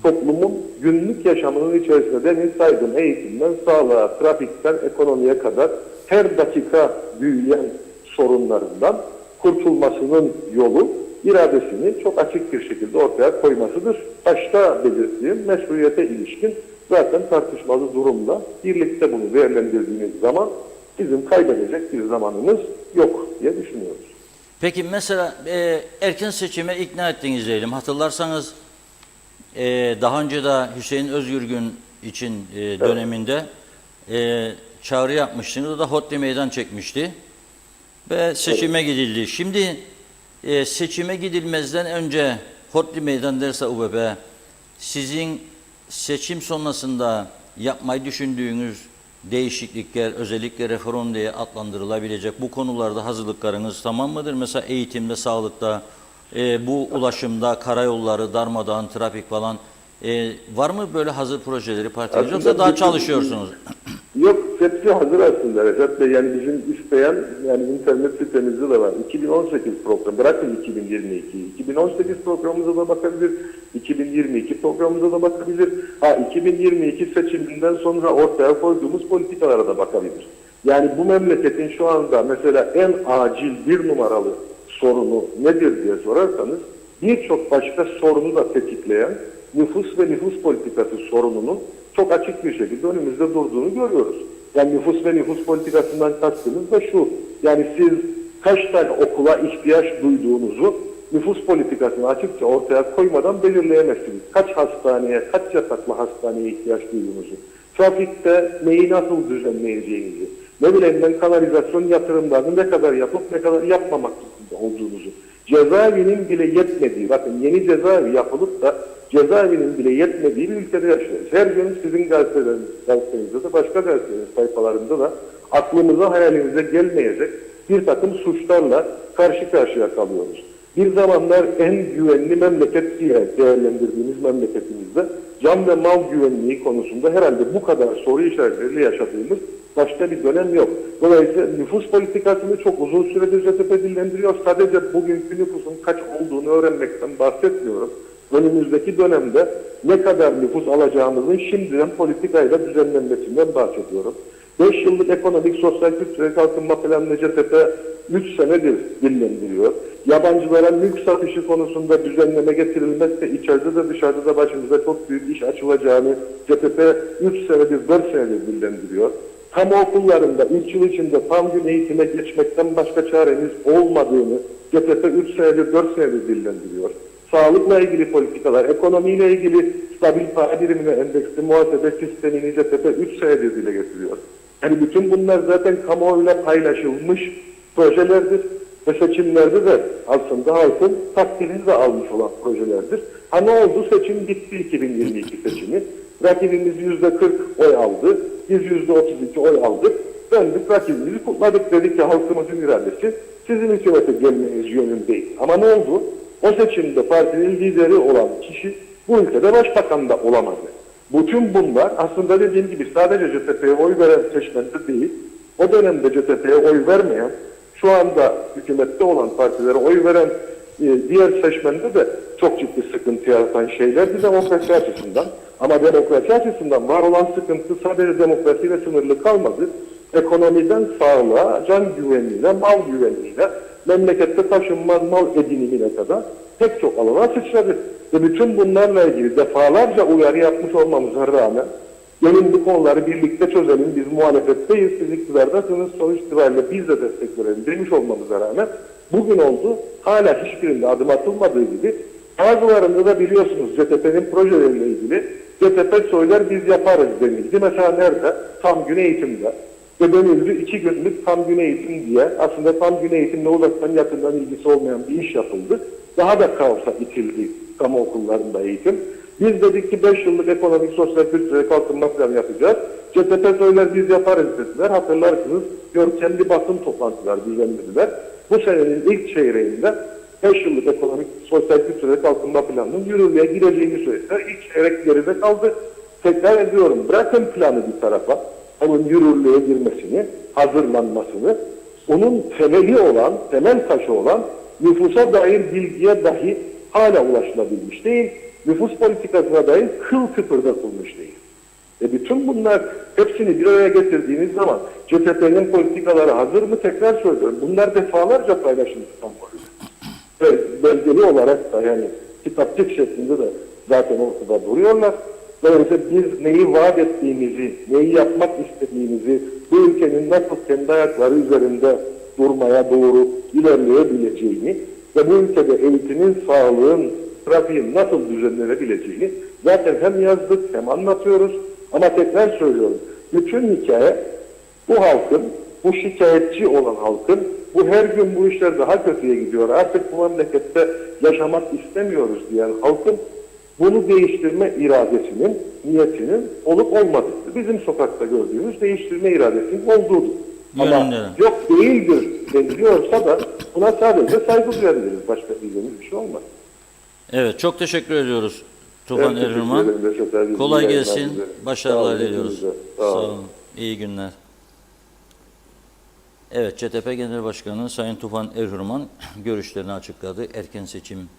toplumun günlük yaşamının içerisinde demin saydım eğitimden sağlığa, trafikten ekonomiye kadar her dakika büyüyen sorunlarından kurtulmasının yolu iradesini çok açık bir şekilde ortaya koymasıdır. Başta belirttiğim meşruiyete ilişkin zaten tartışmalı durumda birlikte bunu değerlendirdiğimiz zaman bizim kaybedecek bir zamanımız yok diye düşünüyoruz. Peki mesela erken seçime ikna ettiğiniz diyelim. Hatırlarsanız daha önce de Hüseyin Özgürgün için döneminde çağrı yapmıştınız. O da hodri meydan çekmişti. Ve seçime gidildi. Şimdi seçime gidilmezden önce Hodri meydan derse UBB, sizin seçim sonrasında yapmayı düşündüğünüz değişiklikler, özellikle reform diye adlandırılabilecek bu konularda hazırlıklarınız tamam mıdır? Mesela eğitimde, sağlıkta, bu ulaşımda, karayolları, darmadağın, trafik falan var mı böyle hazır projeleri partiniz yoksa daha çalışıyorsunuz? Yok, hepsi hazır aslında Recep Bey. Yani bizim isteyen, yani internet sitemizde de var. 2018 program, bırakın 2022. 2018 programımıza da bakabilir, 2022 programımıza da bakabilir. 2022 seçiminden sonra ortaya koyduğumuz politikalara da bakabilir. Yani bu memleketin şu anda mesela en acil bir numaralı sorunu nedir diye sorarsanız, birçok başka sorunu da tetikleyen nüfus ve nüfus politikası sorununun çok açık bir şekilde önümüzde durduğunu görüyoruz. Yani nüfus ve nüfus politikasından kastımız da şu, yani siz kaç tane okula ihtiyaç duyduğunuzu nüfus politikasını açıkça ortaya koymadan belirleyemezsiniz. Kaç hastaneye, kaç yataklı hastaneye ihtiyaç duyduğunuzu, trafikte neyi nasıl düzenleyeceğinizi, ne bileyim ben kanalizasyon yatırımlarını ne kadar yapıp ne kadar yapmamak zorunda olduğunuzu, cezaevinin bile yetmediği, bakın yeni cezaevi yapılıp da cezaevinin bile yetmediği bir ülkede yaşıyoruz. Her gün sizin gazetenizde de başka gazetelerin sayfalarında da aklımıza hayalimize gelmeyecek bir takım suçlarla karşı karşıya kalıyoruz. Bir zamanlar en güvenli memleket diye değerlendirdiğimiz memleketimizde can ve mal güvenliği konusunda herhalde bu kadar soru işaretleriyle yaşadığımız başka bir dönem yok. Dolayısıyla nüfus politikasını çok uzun süredir CHP dillendiriyor. Sadece bugünkü nüfusun kaç olduğunu öğrenmekten bahsetmiyorum. Önümüzdeki dönemde ne kadar nüfus alacağımızın şimdiden politikayla düzenlenmesinden bahsediyorum. 5 yıllık ekonomik, sosyal, kültürel kalkınma planını CHP 3 senedir dillendiriyor. Yabancılara mülk satışı konusunda düzenleme getirilmezse içeride de dışarıda da başımıza çok büyük iş açılacağını CHP 3 senedir, 4 senedir dillendiriyor. Kamu okullarında 3 yıl içinde tam gün eğitime geçmekten başka çaremiz olmadığını CHP 3 senedir, 4 senedir dillendiriyor. Sağlıkla ilgili politikalar, ekonomiyle ilgili stabil para birimine endeksli muhasebe sistemini CHP 3 senedir dile getiriyor. Yani bütün bunlar zaten kamuoyuyla paylaşılmış projelerdir ve seçimlerde de aslında halkın takdirini de almış olan projelerdir. Ha ne oldu? Seçim bitti, 2022 seçimi. Rakibimiz %40 oy aldı, biz %32 oy aldık. Döndük rakibimizi kutladık, dedik ki halkımızın iradesi sizin hükümete gelmeniz yönündeyiz. Ama ne oldu? O seçimde partinin lideri olan kişi bu ülkede başbakan da olamadı. Bütün bunlar aslında dediğim gibi sadece CHP'ye oy veren seçmende değil, o dönemde CHP'ye oy vermeyen, şu anda hükümette olan partilere oy veren diğer seçmende de çok ciddi sıkıntı yaratan şeylerdi demokrasi açısından. Ama demokrasi açısından var olan sıkıntı sadece demokrasiyle sınırlı kalmadı. Ekonomiden sağlığa, can güvenliğine, mal güvenliğine, memlekette taşınmaz mal edinimine kadar pek çok alana sıçradı. Ve bütün bunlarla ilgili defalarca uyarı yapmış olmamıza rağmen gelin bu konuları birlikte çözelim, biz muhalefetteyiz, siz iktidardasınız, sonuç itibariyle biz de destek verelim demiş olmamıza rağmen bugün oldu, hala hiçbirinde adım atılmadığı gibi bazılarında da biliyorsunuz CHP'nin projeleriyle ilgili CHP söyler biz yaparız denildi. Mesela nerede? Tam gün eğitimde. Ve denildi 2 günlük tam gün eğitim diye aslında tam gün eğitimle uzaktan yakından ilgisi olmayan bir iş yapıldı. Daha da kaosa itildi kamu okullarında eğitim. Biz dedik ki 5 yıllık ekonomik, sosyal, kültürel kalkınma planı yapacağız. CHP söyler biz yaparız dediler. Hatırlarsınız görkemli basın toplantılar düzenlediler. Bu senenin ilk çeyreğinde 5 yıllık ekonomik, sosyal, kültürel kalkınma planının yürürlüğe gireceğini söylediler. İlk çeyrek geride kaldı. Tekrar ediyorum, bırakın planı bir tarafa, onun yürürlüğe girmesini, hazırlanmasını, onun temeli olan, temel taşı olan nüfusa dair bilgiye dahi hala ulaşılabilmiş değil, nüfus politikasına dair kıl kıpırdatılmış değil. Bütün bunlar hepsini bir araya getirdiğiniz zaman CHP'nin politikaları hazır mı? Tekrar söylüyorum. Bunlar defalarca paylaşılmış kamuoyuyla. Ve belgeli olarak da yani kitapçık şeklinde de zaten ortada duruyorlar. Dolayısıyla biz neyi vaat ettiğimizi, neyi yapmak istediğimizi, bu ülkenin nasıl kendi ayakları üzerinde durmaya doğru ilerleyebileceğini ve bu ülkede eğitimin, sağlığın, trafiğin nasıl düzenlenebileceğini zaten hem yazdık hem anlatıyoruz. Ama tekrar söylüyorum, bütün hikaye bu halkın, bu şikayetçi olan halkın bu her gün bu işler daha kötüye gidiyor. Artık bu memlekette yaşamak istemiyoruz diyen halkın bunu değiştirme iradesinin, niyetinin olup olmadığı. Bizim sokakta gördüğümüz değiştirme iradesinin olduğudur. Ama Yönünde. yok değildir deniliyorsa da buna sadece saygı duyabiliriz. Başka diyeceğimiz bir şey olmaz. Evet, çok teşekkür ediyoruz Tufan Evet, teşekkür Erhürman. ederim Reşat abi. Kolay İyi yayınlar gelsin, dilerim. başarılar Sağ olun, diliyoruz. hepinize. Sağ olun, iyi günler. Evet, ÇTP Genel Başkanı Sayın Tufan Erhürman görüşlerini açıkladı. Erken seçim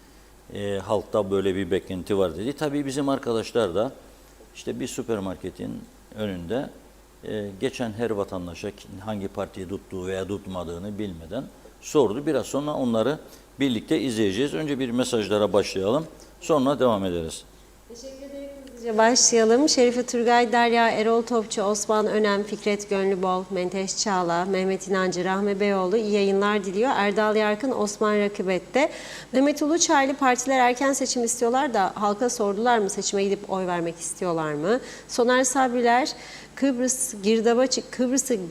halkta böyle bir beklenti var dedi. Tabii bizim arkadaşlar da işte bir süpermarketin önünde geçen her vatandaşa hangi partiyi tuttuğu veya tutmadığını bilmeden sordu. Biraz sonra onları birlikte izleyeceğiz. Önce bir mesajlara başlayalım, sonra devam ederiz. Teşekkür ederim. Hızlıca başlayalım. Şerife Turgay, Derya, Erol Topçu, Osman Önem, Fikret Gönlübol, Menteş Çağla, Mehmet İnancı, Rahmi Beyoğlu iyi yayınlar diliyor. Erdal Yarkın, Osman Rakibet'te. Mehmet Uluçaylı, partiler erken seçim istiyorlar da halka sordular mı? Seçime gidip oy vermek istiyorlar mı? Soner Sabriler, Kıbrıs'ı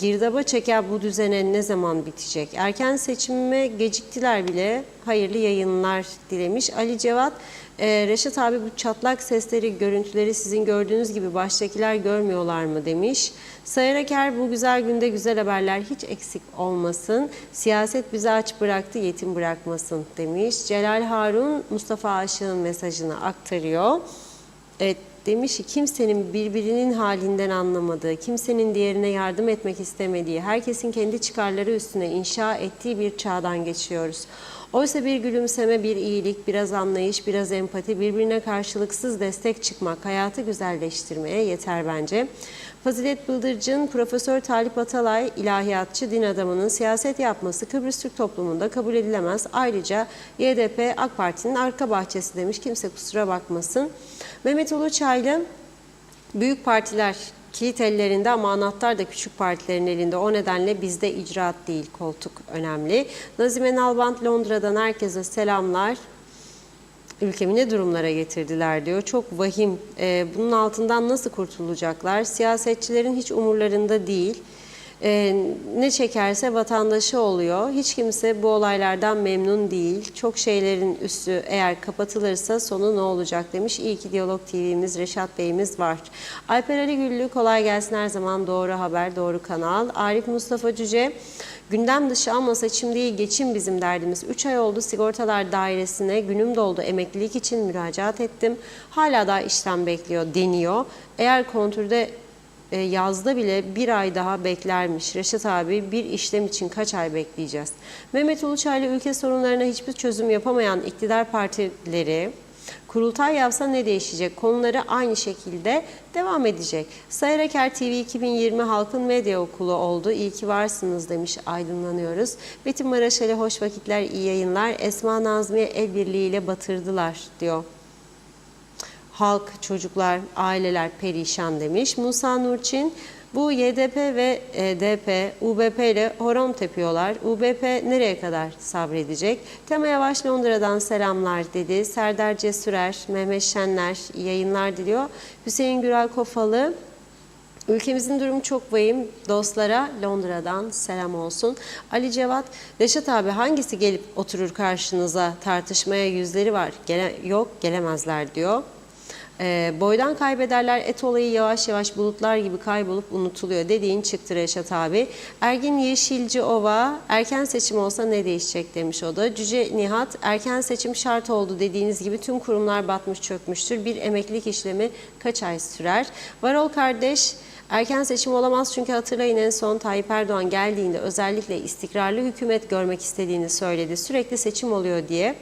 girdaba çeken bu düzene ne zaman bitecek? Erken seçime geciktiler bile. Hayırlı yayınlar dilemiş. Ali Cevat, Reşat abi bu çatlak sesleri, görüntüleri sizin gördüğünüz gibi baştakiler görmüyorlar mı demiş. Sayar Aker, bu güzel günde güzel haberler hiç eksik olmasın. Siyaset bizi aç bıraktı, yetim bırakmasın demiş. Celal Harun, Mustafa Aşık'ın mesajını aktarıyor. Evet, demiş ki kimsenin birbirinin halinden anlamadığı, kimsenin diğerine yardım etmek istemediği, herkesin kendi çıkarları üstüne inşa ettiği bir çağdan geçiyoruz. Oysa bir gülümseme, bir iyilik, biraz anlayış, biraz empati, birbirine karşılıksız destek çıkmak hayatı güzelleştirmeye yeter bence. Fazilet Bıldırcın, Profesör Talip Atalay, ilahiyatçı din adamının siyaset yapması Kıbrıs Türk toplumunda kabul edilemez. Ayrıca YDP AK Parti'nin arka bahçesi demiş, kimse kusura bakmasın. Mehmet Uluçaylı, büyük partiler kilit ellerinde ama anahtar da küçük partilerin elinde. O nedenle bizde icraat değil, koltuk önemli. Nazime Nalbant, Londra'dan herkese selamlar. Ülkemi ne durumlara getirdiler diyor. Çok vahim. Bunun altından nasıl kurtulacaklar? Siyasetçilerin hiç umurlarında değil. Ne çekerse vatandaşı oluyor. Hiç kimse bu olaylardan memnun değil. Çok şeylerin üstü eğer kapatılırsa sonu ne olacak demiş. İyi ki Diyalog TV'miz, Reşat Bey'imiz var. Alper Ali Güllü, kolay gelsin, her zaman doğru haber, doğru kanal. Arif Mustafa Cüce, gündem dışı ama seçim değil geçim bizim derdimiz. 3 ay oldu sigortalar dairesine, günüm doldu, emeklilik için müracaat ettim. Hala daha işlem bekliyor deniyor. Eğer kontürde yazda bile bir ay daha beklermiş. Reşat abi, bir işlem için kaç ay bekleyeceğiz? Mehmet Uluçaylı, ülke sorunlarına hiçbir çözüm yapamayan iktidar partileri kurultay yapsa ne değişecek? Konuları aynı şekilde devam edecek. Sayar Aker TV 2020 Halkın Medya Okulu oldu. İyi ki varsınız demiş, aydınlanıyoruz. Betim Maraşeli, hoş vakitler, iyi yayınlar. Esma Nazmiye, el birliğiyle batırdılar diyor. Halk, çocuklar, aileler perişan demiş. Musa Nurçin, bu YDP ve DP, UBP ile horon tepiyorlar. UBP nereye kadar sabredecek? Tema Yavaş, Londra'dan selamlar dedi. Serdar Cesurer, Mehmet Şenler yayınlar diliyor. Hüseyin Gürel Kofalı, ülkemizin durumu çok vahim. Dostlara Londra'dan selam olsun. Ali Cevat, Reşat abi hangisi gelip oturur karşınıza, tartışmaya yüzleri var. Yok, gelemezler diyor. Boydan kaybederler, et olayı yavaş yavaş bulutlar gibi kaybolup unutuluyor dediğin çıktı Reşat abi. Ergin Yeşilciova, erken seçim olsa ne değişecek demiş o da. Cüce Nihat, erken seçim şart oldu dediğiniz gibi tüm kurumlar batmış çökmüştür. Bir emeklilik işlemi kaç ay sürer? Varol kardeş, erken seçim olamaz çünkü hatırlayın en son Tayyip Erdoğan geldiğinde özellikle istikrarlı hükümet görmek istediğini söyledi. Sürekli seçim oluyor diye.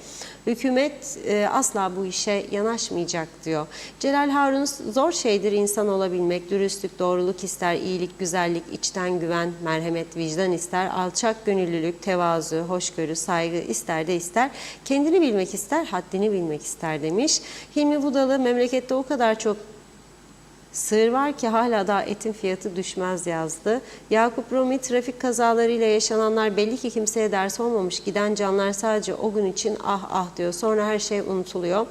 Hükümet asla bu işe yanaşmayacak diyor. Celal Harun, zor şeydir insan olabilmek. Dürüstlük, doğruluk ister, iyilik, güzellik, içten güven, merhamet, vicdan ister. Alçak gönüllülük, tevazu, hoşgörü, saygı ister de ister. Kendini bilmek ister, haddini bilmek ister demiş. Hilmi Budalı, memlekette o kadar çok sığır var ki hala daha etin fiyatı düşmez yazdı. Yakup Romi, trafik kazalarıyla yaşananlar belli ki kimseye ders olmamış. Giden canlar sadece o gün için ah ah diyor. Sonra her şey unutuluyor.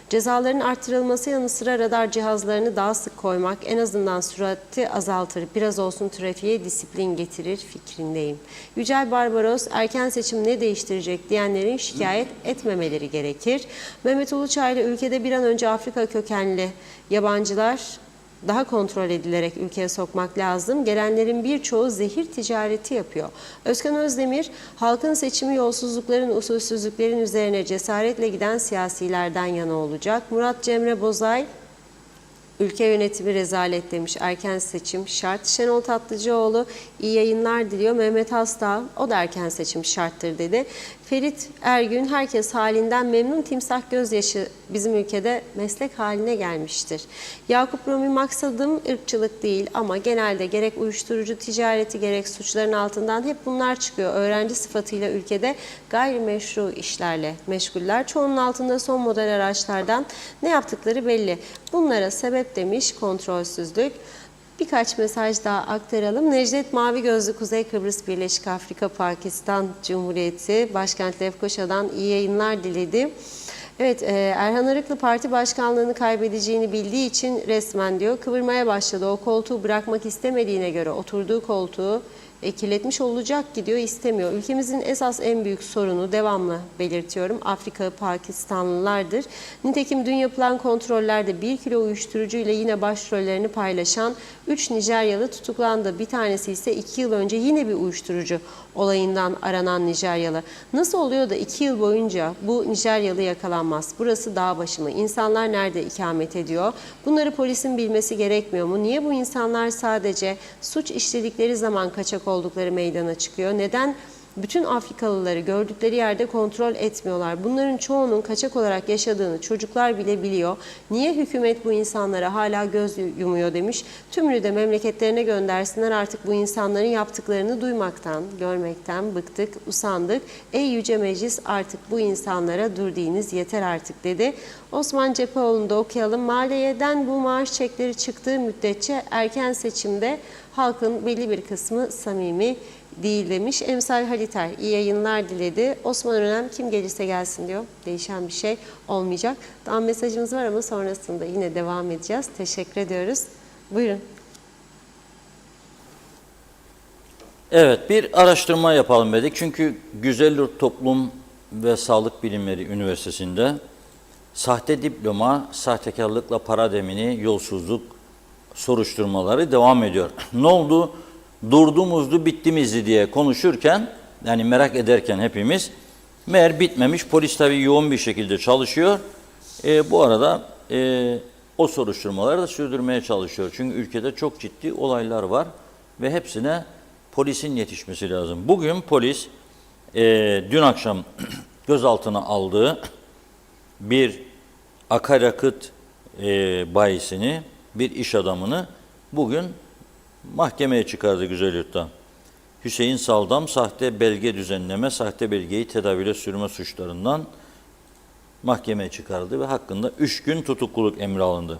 Cezaların artırılması yanı sıra radar cihazlarını daha sık koymak en azından sürati azaltır, biraz olsun trafiğe disiplin getirir fikrindeyim. Yücel Barbaros, erken seçim ne değiştirecek diyenlerin şikayet etmemeleri gerekir. Mehmet Uluçaylı, ülkede bir an önce Afrika kökenli yabancılar daha kontrol edilerek ülkeye sokmak lazım. Gelenlerin birçoğu zehir ticareti yapıyor. Özkan Özdemir, halkın seçimi yolsuzlukların, usulsüzlüklerin üzerine cesaretle giden siyasilerden yana olacak. Murat Cemre Bozay, ülke yönetimi rezalet demiş. Erken seçim şart. Şenol Tatlıcıoğlu iyi yayınlar diliyor. Mehmet Hasta, o da erken seçim şarttır dedi. Ferit Ergün, herkes halinden memnun, timsah gözyaşı bizim ülkede meslek haline gelmiştir. Yakup Rumi, maksadım ırkçılık değil ama genelde gerek uyuşturucu ticareti gerek suçların altından hep bunlar çıkıyor. Öğrenci sıfatıyla ülkede gayrimeşru işlerle meşguller. Çoğunun altında son model araçlardan ne yaptıkları belli. Bunlara sebep demiş kontrolsüzlük. Birkaç mesaj daha aktaralım. Necdet Mavi Gözlü, Kuzey Kıbrıs Birleşik Afrika Pakistan Cumhuriyeti Başkent Lefkoşa'dan iyi yayınlar diledi. Evet, Erhan Arıklı parti başkanlığını kaybedeceğini bildiği için resmen diyor kıvırmaya başladı. O koltuğu bırakmak istemediğine göre oturduğu koltuğu kirletmiş olacak ki diyor, istemiyor. Ülkemizin esas en büyük sorunu, devamlı belirtiyorum, Afrika Pakistanlılardır. Nitekim dün yapılan kontrollerde 1 kilo uyuşturucu ile yine başrollerini paylaşan 3 Nijeryalı tutuklandı. Bir tanesi ise 2 yıl önce yine bir uyuşturucu olayından aranan Nijeryalı. Nasıl oluyor da 2 yıl boyunca bu Nijeryalı yakalanmaz? Burası dağ başı mı? İnsanlar nerede ikamet ediyor? Bunları polisin bilmesi gerekmiyor mu? Niye bu insanlar sadece suç işledikleri zaman kaçak oldukları meydana çıkıyor? Neden bütün Afrikalıları gördükleri yerde kontrol etmiyorlar? Bunların çoğunun kaçak olarak yaşadığını çocuklar bile biliyor. Niye hükümet bu insanlara hala göz yumuyor demiş. Tümünü de memleketlerine göndersinler, artık bu insanların yaptıklarını duymaktan, görmekten bıktık, usandık. Ey Yüce Meclis, artık bu insanlara dur deyiniz yeter artık dedi. Osman Cepheoğlu'nu da okuyalım. Maliyeden bu maaş çekleri çıktığı müddetçe erken seçimde halkın belli bir kısmı samimi değil demiş. Emsal Haliter iyi yayınlar diledi. Osman Önem kim gelirse gelsin diyor. Değişen bir şey olmayacak. Daha mesajımız var ama sonrasında yine devam edeceğiz. Teşekkür ediyoruz. Buyurun. Evet, bir araştırma yapalım dedik. Çünkü Güzelyurt Toplum ve Sağlık Bilimleri Üniversitesi'nde sahte diploma, sahtekarlıkla para demini, yolsuzluk soruşturmaları devam ediyor. Ne oldu? Durdumuzdu, bittimizdi diye konuşurken, yani merak ederken hepimiz, meğer bitmemiş. Polis tabii yoğun bir şekilde çalışıyor. Bu arada o soruşturmaları da sürdürmeye çalışıyor. Çünkü ülkede çok ciddi olaylar var ve hepsine polisin yetişmesi lazım. Bugün polis dün akşam gözaltına aldığı bir akaryakıt bayisini, bir iş adamını bugün mahkemeye çıkardı Güzelyurt'ta. Hüseyin Saldam sahte belge düzenleme, sahte belgeyi tedavüle sürme suçlarından mahkemeye çıkardı ve hakkında 3 gün tutukluluk emri alındı.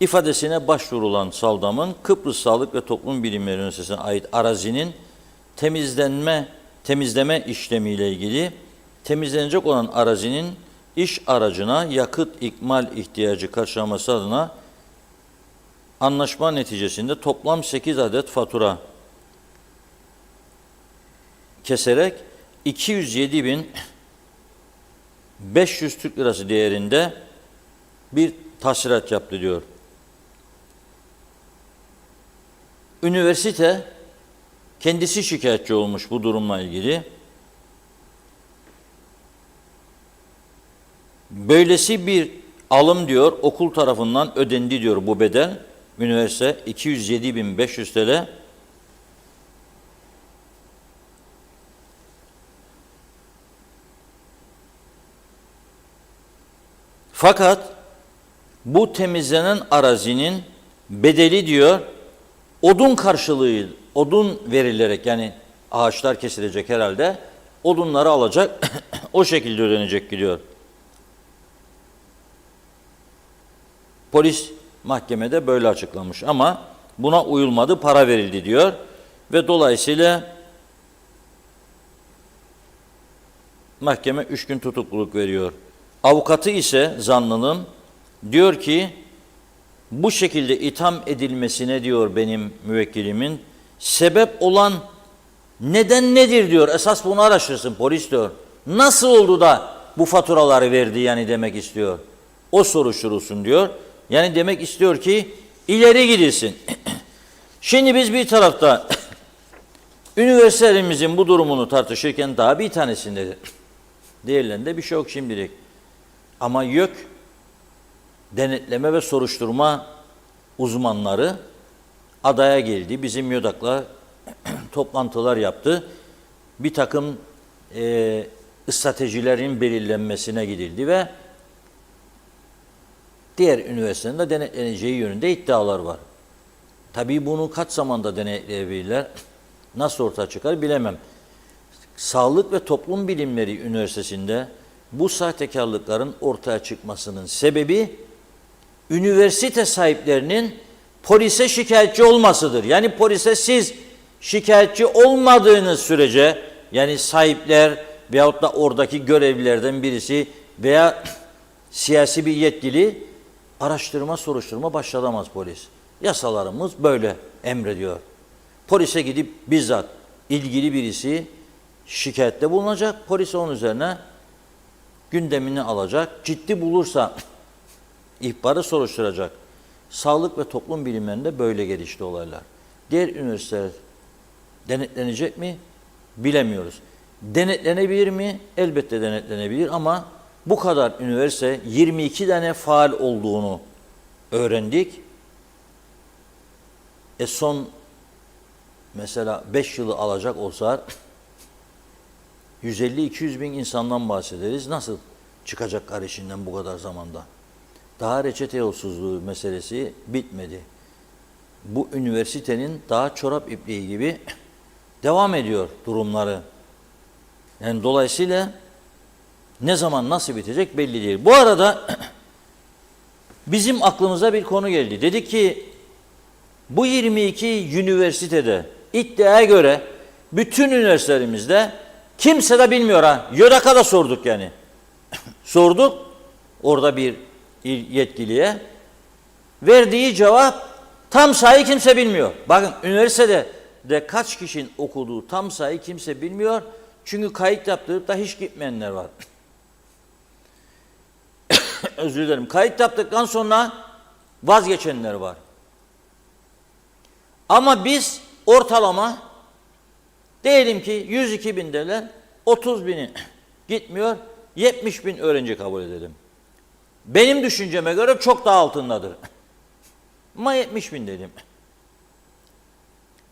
İfadesine başvurulan Saldam'ın Kıbrıs Sağlık ve Toplum Bilimleri Üniversitesi'ne ait arazinin temizleme işlemiyle ilgili temizlenecek olan arazinin iş aracına yakıt ikmal ihtiyacı karşılaması adına anlaşma neticesinde toplam 8 adet fatura keserek 207.500 Türk Lirası değerinde bir tahsilat yaptı diyor. Üniversite kendisi şikayetçi olmuş bu durumla ilgili. Böylesi bir alım diyor okul tarafından ödendi diyor bu bedel. Üniversite 207.500 TL. Fakat bu temizlenen arazinin bedeli diyor odun karşılığı, odun verilerek, yani ağaçlar kesilecek herhalde, odunları alacak, o şekilde ödenecek diyor. Polis mahkemede böyle açıklamış ama buna uyulmadı, para verildi diyor ve dolayısıyla Mahkeme 3 gün tutukluluk veriyor. Avukatı ise zanlının diyor ki bu şekilde itham edilmesine diyor benim müvekkilimin sebep olan neden nedir diyor. Esas bunu araştırsın polis diyor. Nasıl oldu da bu faturaları verdi yani demek istiyor. O soruşturulsun diyor. Yani demek istiyor ki ileri gidilsin. Şimdi biz bir tarafta üniversitelerimizin bu durumunu tartışırken daha bir tanesindedir. Diğerlerinde bir şey yok şimdilik. Ama YÖK denetleme ve soruşturma uzmanları adaya geldi. Bizim YÖDAK'la toplantılar yaptı. Bir takım stratejilerin belirlenmesine gidildi ve diğer üniversitelerin de denetleneceği yönünde iddialar var. Tabii bunu kaç zamanda denetleyebilirler, nasıl ortaya çıkar bilemem. Sağlık ve Toplum Bilimleri Üniversitesi'nde bu sahtekarlıkların ortaya çıkmasının sebebi üniversite sahiplerinin polise şikayetçi olmasıdır. Yani polise siz şikayetçi olmadığınız sürece yani sahipler veyahut da oradaki görevlilerden birisi veya siyasi bir yetkili araştırma soruşturma başlatamaz polis. Yasalarımız böyle emrediyor. Polise gidip bizzat ilgili birisi şikayette bulunacak. Polis onun üzerine gündemini alacak. Ciddi bulursa ihbarı soruşturacak. Sağlık ve toplum bilimlerinde böyle gelişti olaylar. Diğer üniversiteler denetlenecek mi? Bilemiyoruz. Denetlenebilir mi? Elbette denetlenebilir ama bu kadar üniversite 22 tane faal olduğunu öğrendik. Son mesela 5 yılı alacak olsa 150-200 bin insandan bahsederiz. Nasıl çıkacaklar işinden bu kadar zamanda? Daha reçete yolsuzluğu meselesi bitmedi. Bu üniversitenin daha çorap ipliği gibi devam ediyor durumları. Yani dolayısıyla ne zaman nasıl bitecek belli değil. Bu arada bizim aklımıza bir konu geldi. Dedik ki bu 22 üniversitede iddiaya göre bütün üniversitelerimizde kimse de bilmiyor ha. YÖDAK'a da sorduk yani. Sorduk orada bir yetkiliye. Verdiği cevap tam sayı kimse bilmiyor. Bakın üniversitede de kaç kişinin okuduğu tam sayı kimse bilmiyor. Çünkü kayıt yaptırıp da hiç gitmeyenler var. Özür dilerim. Kayıt yaptıktan sonra vazgeçenler var. Ama biz ortalama diyelim ki 102 bindeler, 30 bini gitmiyor, 70 bin öğrenci kabul edelim. Benim düşünceme göre çok daha altındadır. Ama 70 bin dedim.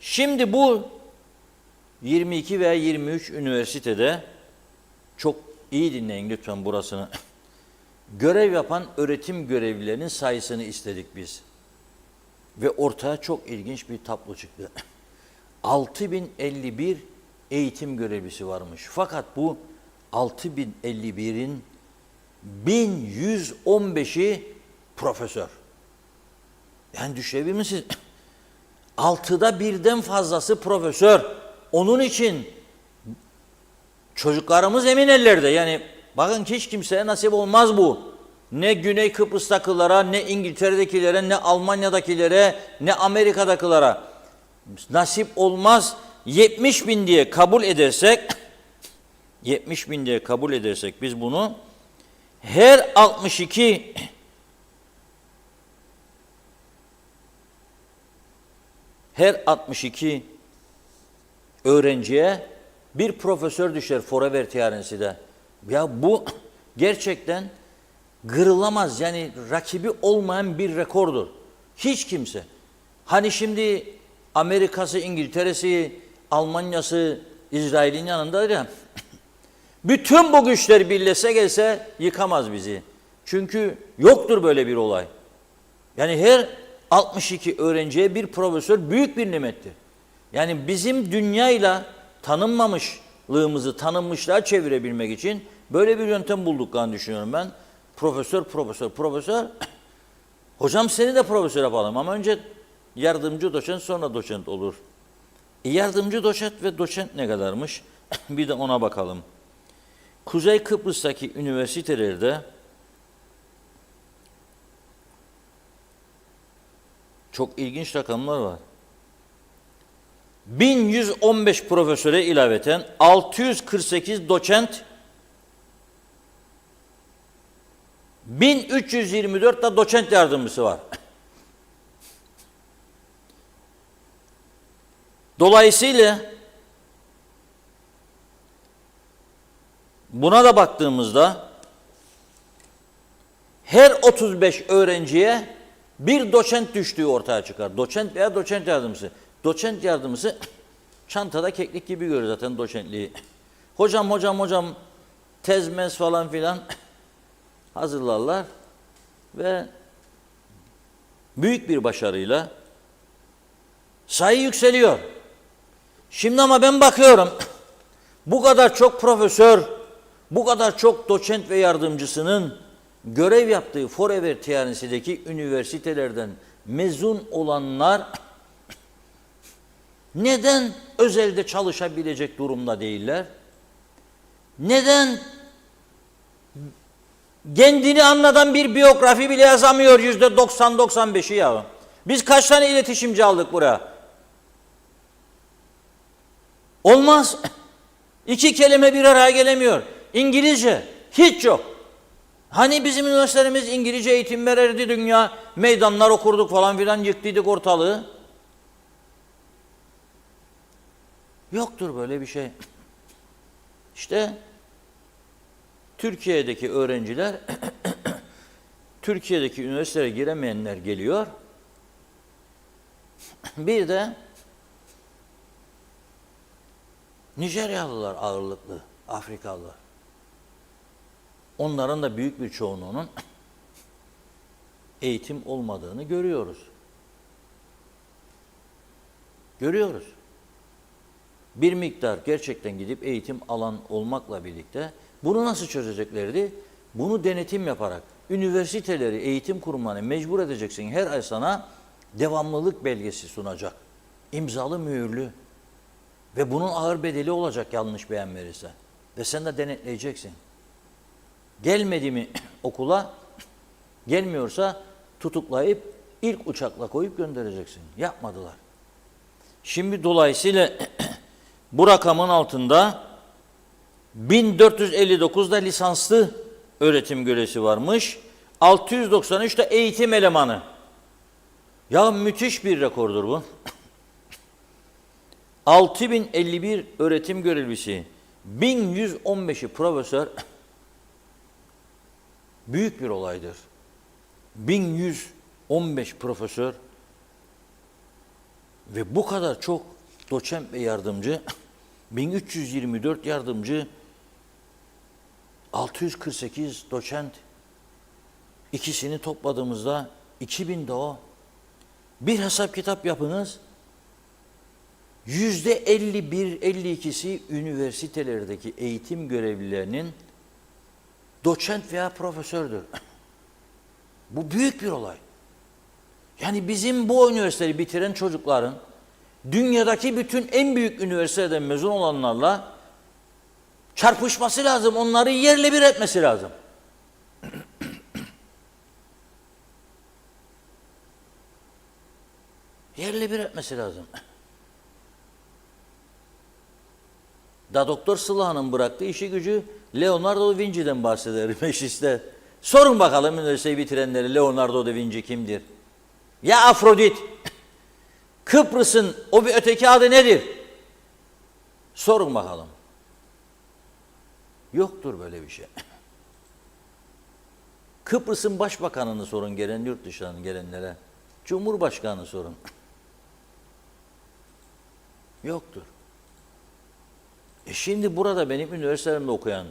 Şimdi bu 22 veya 23 üniversitede çok iyi dinleyin lütfen burasını. Görev yapan öğretim görevlilerinin sayısını istedik biz. Ve ortaya çok ilginç bir tablo çıktı. 6051 eğitim görevlisi varmış. Fakat bu 6051'in 1115'i profesör. Yani düşünebilir misiniz? 6'da birden fazlası profesör. Onun için çocuklarımız emin ellerde. Yani bakın hiç kimseye nasip olmaz bu. Ne Güney Kıbrıs'takilere, ne İngiltere'dekilere, ne Almanya'dakilere, ne Amerika'dakilere nasip olmaz. 70 bin diye kabul edersek 70 bin diye kabul edersek biz bunu her 62 öğrenciye bir profesör düşer forever tiyarensi de. Ya bu gerçekten kırılamaz yani rakibi olmayan bir rekordur. Hiç kimse. Hani şimdi Amerika'sı, İngiltere'si, Almanya'sı, İsrail'in yanındadır ya. Bütün bu güçler birleşse gelse yıkamaz bizi. Çünkü yoktur böyle bir olay. Yani her 62 öğrenciye bir profesör büyük bir nimettir. Yani bizim dünyayla tanınmamışlığımızı tanınmışlığa çevirebilmek için böyle bir yöntem bulduklarını düşünüyorum ben. Profesör. Hocam seni de profesör yapalım ama önce yardımcı doçent sonra doçent olur. Yardımcı doçent ve doçent ne kadarmış? Bir de ona bakalım. Kuzey Kıbrıs'taki üniversitelerde çok ilginç rakamlar var. 1115 profesöre ilaveten 648 doçent, 1324 da doçent yardımcısı var. Dolayısıyla buna da baktığımızda her 35 öğrenciye bir doçent düştüğü ortaya çıkar. Doçent veya doçent yardımcısı. Doçent yardımcısı çantada keklik gibi görür zaten doçentliği. Hocam tezmez falan filan hazırlarlar ve büyük bir başarıyla sayı yükseliyor. Şimdi ama ben bakıyorum bu kadar çok profesör, bu kadar çok doçent ve yardımcısının görev yaptığı Forever Tiyanesi'deki üniversitelerden mezun olanlar neden özelde çalışabilecek durumda değiller? Neden kendini anlatan bir biyografi bile yazamıyor %90-95'i ya? Biz kaç tane iletişimci aldık buraya? Olmaz. 2 kelime bir araya gelemiyor. İngilizce hiç yok. Hani bizim üniversitelerimiz İngilizce eğitim verirdi, dünya meydanlar okurduk falan filan, yıktıydık ortalığı. Yoktur böyle bir şey. İşte Türkiye'deki öğrenciler Türkiye'deki üniversitelere giremeyenler geliyor. Bir de Nijeryalılar ağırlıklı, Afrikalılar. Onların da büyük bir çoğunluğunun eğitim olmadığını görüyoruz. Görüyoruz. Bir miktar gerçekten gidip eğitim alan olmakla birlikte bunu nasıl çözeceklerdi? Bunu denetim yaparak üniversiteleri, eğitim kurumlarını mecbur edeceksin. Her ay sana devamlılık belgesi sunacak. İmzalı, mühürlü. Ve bunun ağır bedeli olacak yanlış beyan verirse. Ve sen de denetleyeceksin. Gelmedi mi okula, gelmiyorsa tutuklayıp ilk uçakla koyup göndereceksin. Yapmadılar. Şimdi dolayısıyla bu rakamın altında 1459'da lisanslı öğretim görevlisi varmış. 693'te eğitim elemanı. Ya müthiş bir rekordur bu. 6051 öğretim görevlisi, 1115'i profesör, büyük bir olaydır. 1115 profesör ve bu kadar çok doçent ve yardımcı, 1324 yardımcı, 648 doçent, ikisini topladığımızda 2000 de o. Bir hesap kitap yapınız. %51-52'si üniversitelerdeki eğitim görevlilerinin doçent veya profesördür. Bu büyük bir olay. Yani bizim bu üniversiteyi bitiren çocukların dünyadaki bütün en büyük üniversiteden mezun olanlarla çarpışması lazım. Onları yerle bir etmesi lazım. Yerle bir etmesi lazım. Da Doktor Sıla'nın bıraktığı işi gücü Leonardo da Vinci'den bahseder mecliste. Sorun bakalım üniversiteyi bitirenleri, Leonardo da Vinci kimdir? Ya Afrodit? Kıbrıs'ın o bir öteki adı nedir? Sorun bakalım. Yoktur böyle bir şey. Kıbrıs'ın başbakanını sorun gelen yurt dışından gelenlere. Cumhurbaşkanı sorun. Yoktur. Şimdi burada benim üniversitemde okuyan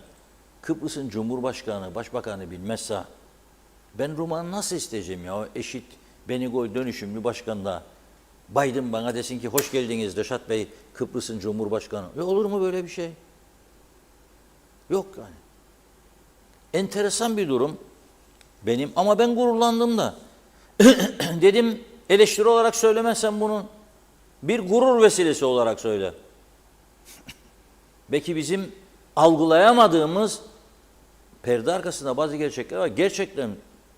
Kıbrıs'ın Cumhurbaşkanı, Başbakanı bilmezse ben Ruma'nı nasıl isteyeceğim ya? Eşit, beni koy dönüşümlü başkanla Biden bana desin ki hoş geldiniz Reşat Bey, Kıbrıs'ın Cumhurbaşkanı. Olur mu böyle bir şey? Yok yani. Enteresan bir durum benim ama ben gururlandım da. Dedim eleştiri olarak söylemezsen bunu bir gurur vesilesi olarak söyle. Belki bizim algılayamadığımız perde arkasında bazı gerçekler var. Gerçekten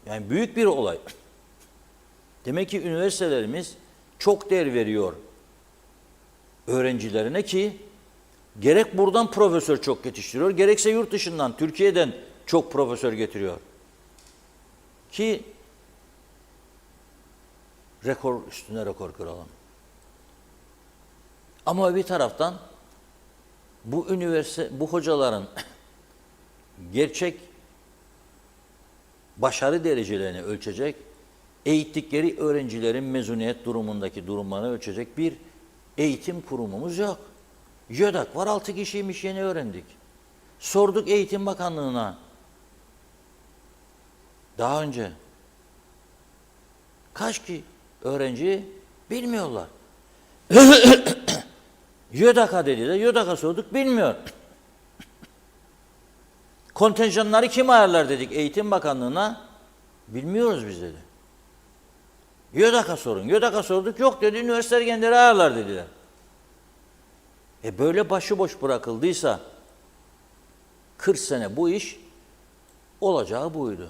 yani büyük bir olay. Demek ki üniversitelerimiz çok değer veriyor öğrencilerine ki gerek buradan profesör çok yetiştiriyor, gerekse yurt dışından, Türkiye'den çok profesör getiriyor. Ki rekor üstüne rekor kıralım. Ama bir taraftan bu bu hocaların gerçek başarı derecelerini ölçecek, eğittikleri öğrencilerin mezuniyet durumundaki durumlarını ölçecek bir eğitim kurumumuz yok. YÖDAK var, 6 kişiymiş, yeni öğrendik. Sorduk Eğitim Bakanlığı'na daha önce. Kaç ki öğrenci bilmiyorlar. YÖDAK'a dediler, YÖDAK'a sorduk, bilmiyor. Kontenjanları kim ayarlar dedik Eğitim Bakanlığı'na, bilmiyoruz biz dedi. YÖDAK'a sorun, YÖDAK'a sorduk, yok dedi, üniversiteler kendileri ayarlar dediler. Böyle başıboş bırakıldıysa 40 sene bu iş olacağı buydu.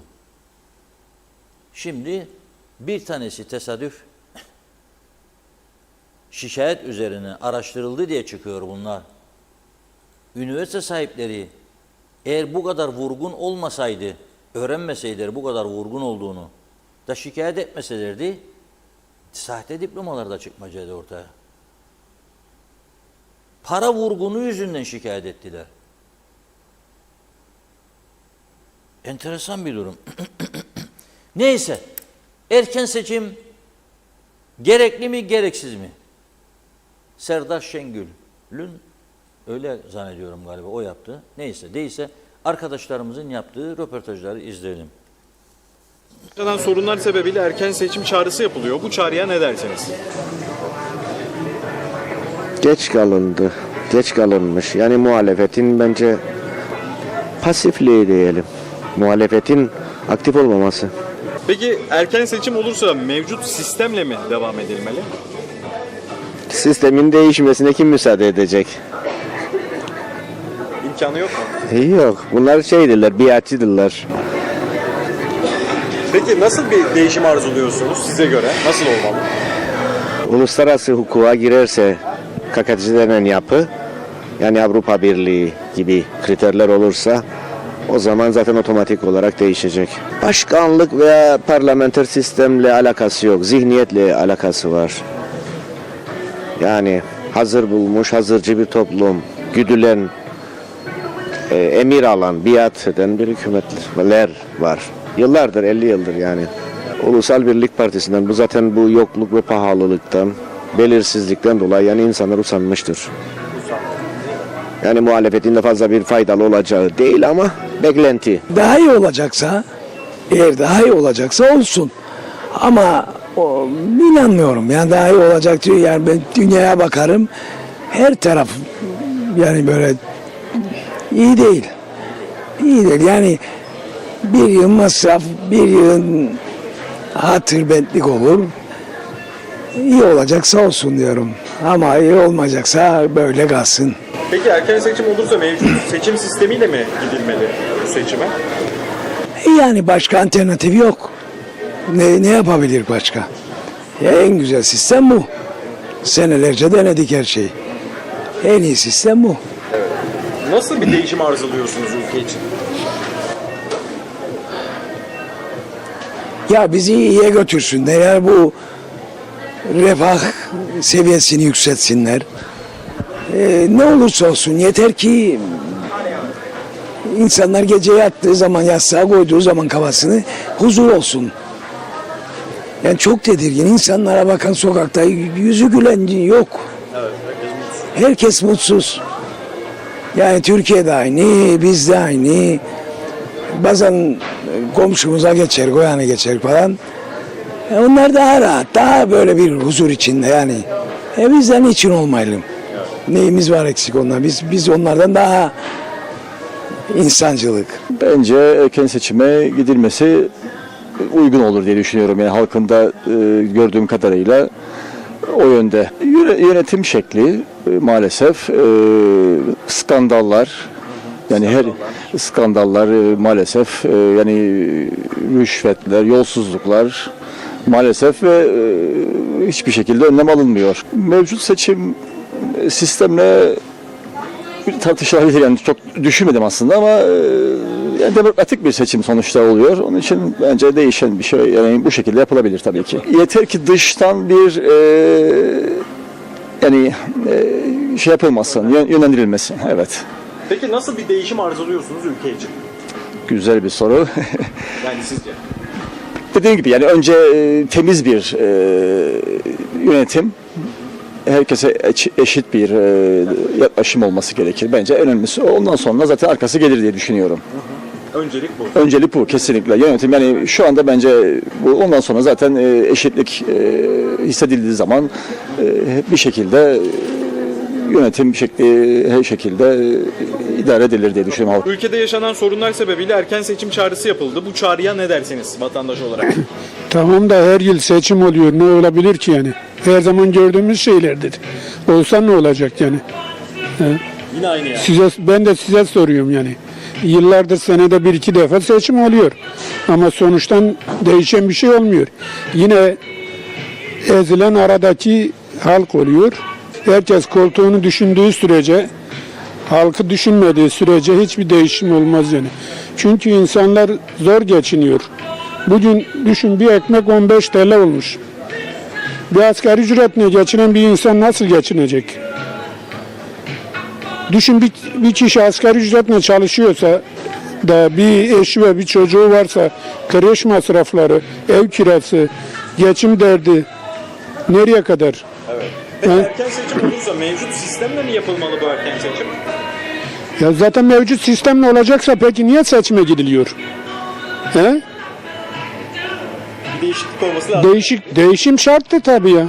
Şimdi bir tanesi tesadüf şikayet üzerine araştırıldı diye çıkıyor bunlar. Üniversite sahipleri eğer bu kadar vurgun olmasaydı, öğrenmeseydiler bu kadar vurgun olduğunu da şikayet etmeselerdi, sahte diplomalar da çıkmayacaktı ortaya. Para vurgunu yüzünden şikayet ettiler. Enteresan bir durum. Neyse, erken seçim gerekli mi, gereksiz mi? Serdar Şengül'ün, öyle zannediyorum galiba, o yaptı. Neyse, değilse arkadaşlarımızın yaptığı röportajları izleyelim. Yaşanan sorunlar sebebiyle erken seçim çağrısı yapılıyor. Bu çağrıya ne dersiniz? Geç kalındı. Geç kalınmış. Yani muhalefetin bence pasifliği diyelim. Muhalefetin aktif olmaması. Peki erken seçim olursa mevcut sistemle mi devam edilmeli? Sistemin değişmesine kim müsaade edecek? İmkanı yok mu? Yok. Bunlar şeydirler, biatçıdırlar. Peki nasıl bir değişim arzuluyorsunuz size göre? Nasıl olmalı? Uluslararası hukuka girerse KKTC denen yapı, yani Avrupa Birliği gibi kriterler olursa o zaman zaten otomatik olarak değişecek. Başkanlık veya parlamenter sistemle alakası yok. Zihniyetle alakası var. Yani hazır bulmuş, hazırcı bir toplum, güdülen, emir alan, biat eden bir hükümetler var. Yıllardır, 50 yıldır yani. Ulusal Birlik Partisi'nden, bu zaten bu yokluk ve pahalılıktan, belirsizlikten dolayı yani insanlar usanmıştır. Yani muhalefetin de fazla bir faydalı olacağı değil ama beklenti. Daha iyi olacaksa, eğer daha iyi olacaksa olsun. Ama inanmıyorum. Yani daha iyi olacak diyor. Yani ben dünyaya bakarım. Her taraf yani böyle iyi değil. İyi değil. Yani bir yıl masraf, bir yıl hatır bentlik olur. İyi olacaksa olsun diyorum. Ama iyi olmayacaksa böyle kalsın. Peki erken seçim olursa mevcut seçim sistemiyle mi gidilmeli bu seçime? Yani başka alternatif yok. Ne yapabilir başka? En güzel sistem bu. Senelerce denedik her şeyi. En iyi sistem bu. Nasıl bir değişim arzuluyorsunuz ülke için? Ya bizi iyiye götürsünler. Yani bu refah seviyesini yükseltsinler. Ne olursa olsun yeter ki insanlar gece yattığı zaman, yastığa koyduğu zaman kafasını huzur olsun. Yani çok tedirgin. İnsanlara bakan sokakta yüzü gülen yok. Evet, herkes mutsuz. Herkes mutsuz. Yani Türkiye'de aynı, bizde aynı. Bazen komşumuza geçer, koyanı geçer falan. Onlar daha rahat, daha böyle bir huzur içinde yani. Bizden için olmayalım. Neyimiz var eksik onlar? Biz onlardan daha insancılık. Bence erken seçime gidilmesi uygun olur diye düşünüyorum. Yani halkın da gördüğüm kadarıyla o yönde. Yönetim şekli maalesef skandallar, Yani her skandallar maalesef yani rüşvetler, yolsuzluklar maalesef ve hiçbir şekilde önlem alınmıyor. Mevcut seçim sistemle tartışılabilir, yani çok düşünmedim aslında ama yani demokratik bir seçim sonuçta oluyor. Onun için bence değişen bir şey, yani bu şekilde yapılabilir tabii ki. Yeter ki dıştan bir şey yapılmasın, yönlendirilmesin. Evet. Peki nasıl bir değişim arzuluyorsunuz ülke için? Güzel bir soru. Yani sizce? Dediğim gibi yani önce temiz bir yönetim, herkese eşit bir yaklaşım olması gerekir. Bence en önemlisi. Ondan sonra zaten arkası gelir diye düşünüyorum. Öncelik bu. Öncelik bu kesinlikle. Yönetim yani şu anda bence bu, ondan sonra zaten eşitlik hissedildiği zaman bir şekilde yönetim şekli her şekilde idare edilir diye düşünüyorum. Ülkede yaşanan sorunlar sebebiyle erken seçim çağrısı yapıldı. Bu çağrıya ne dersiniz vatandaş olarak? Tamam da her yıl seçim oluyor. Ne olabilir ki yani? Her zaman gördüğümüz şeylerdir. Olsa ne olacak yani? Yine aynı yani. Ben de size soruyorum yani. Yıllardır senede bir iki defa seçim oluyor. Ama sonuçtan değişen bir şey olmuyor. Yine ezilen aradaki halk oluyor. Herkes koltuğunu düşündüğü sürece, halkı düşünmediği sürece hiçbir değişim olmaz yani. Çünkü insanlar zor geçiniyor. Bugün düşün, bir ekmek 15 TL olmuş. Bir asgari ücretle geçinen bir insan nasıl geçinecek? Düşün, bir kişi asgari ücretle çalışıyorsa da bir eşi ve bir çocuğu varsa kreş masrafları, ev kirası, geçim derdi nereye kadar? Evet. Peki erken seçim olursa mevcut sistemle mi yapılmalı bu erken seçim? Ya zaten mevcut sistemle olacaksa peki niye seçime gidiliyor? He? Bir değişiklik olması lazım. Değişim şarttı tabii ya.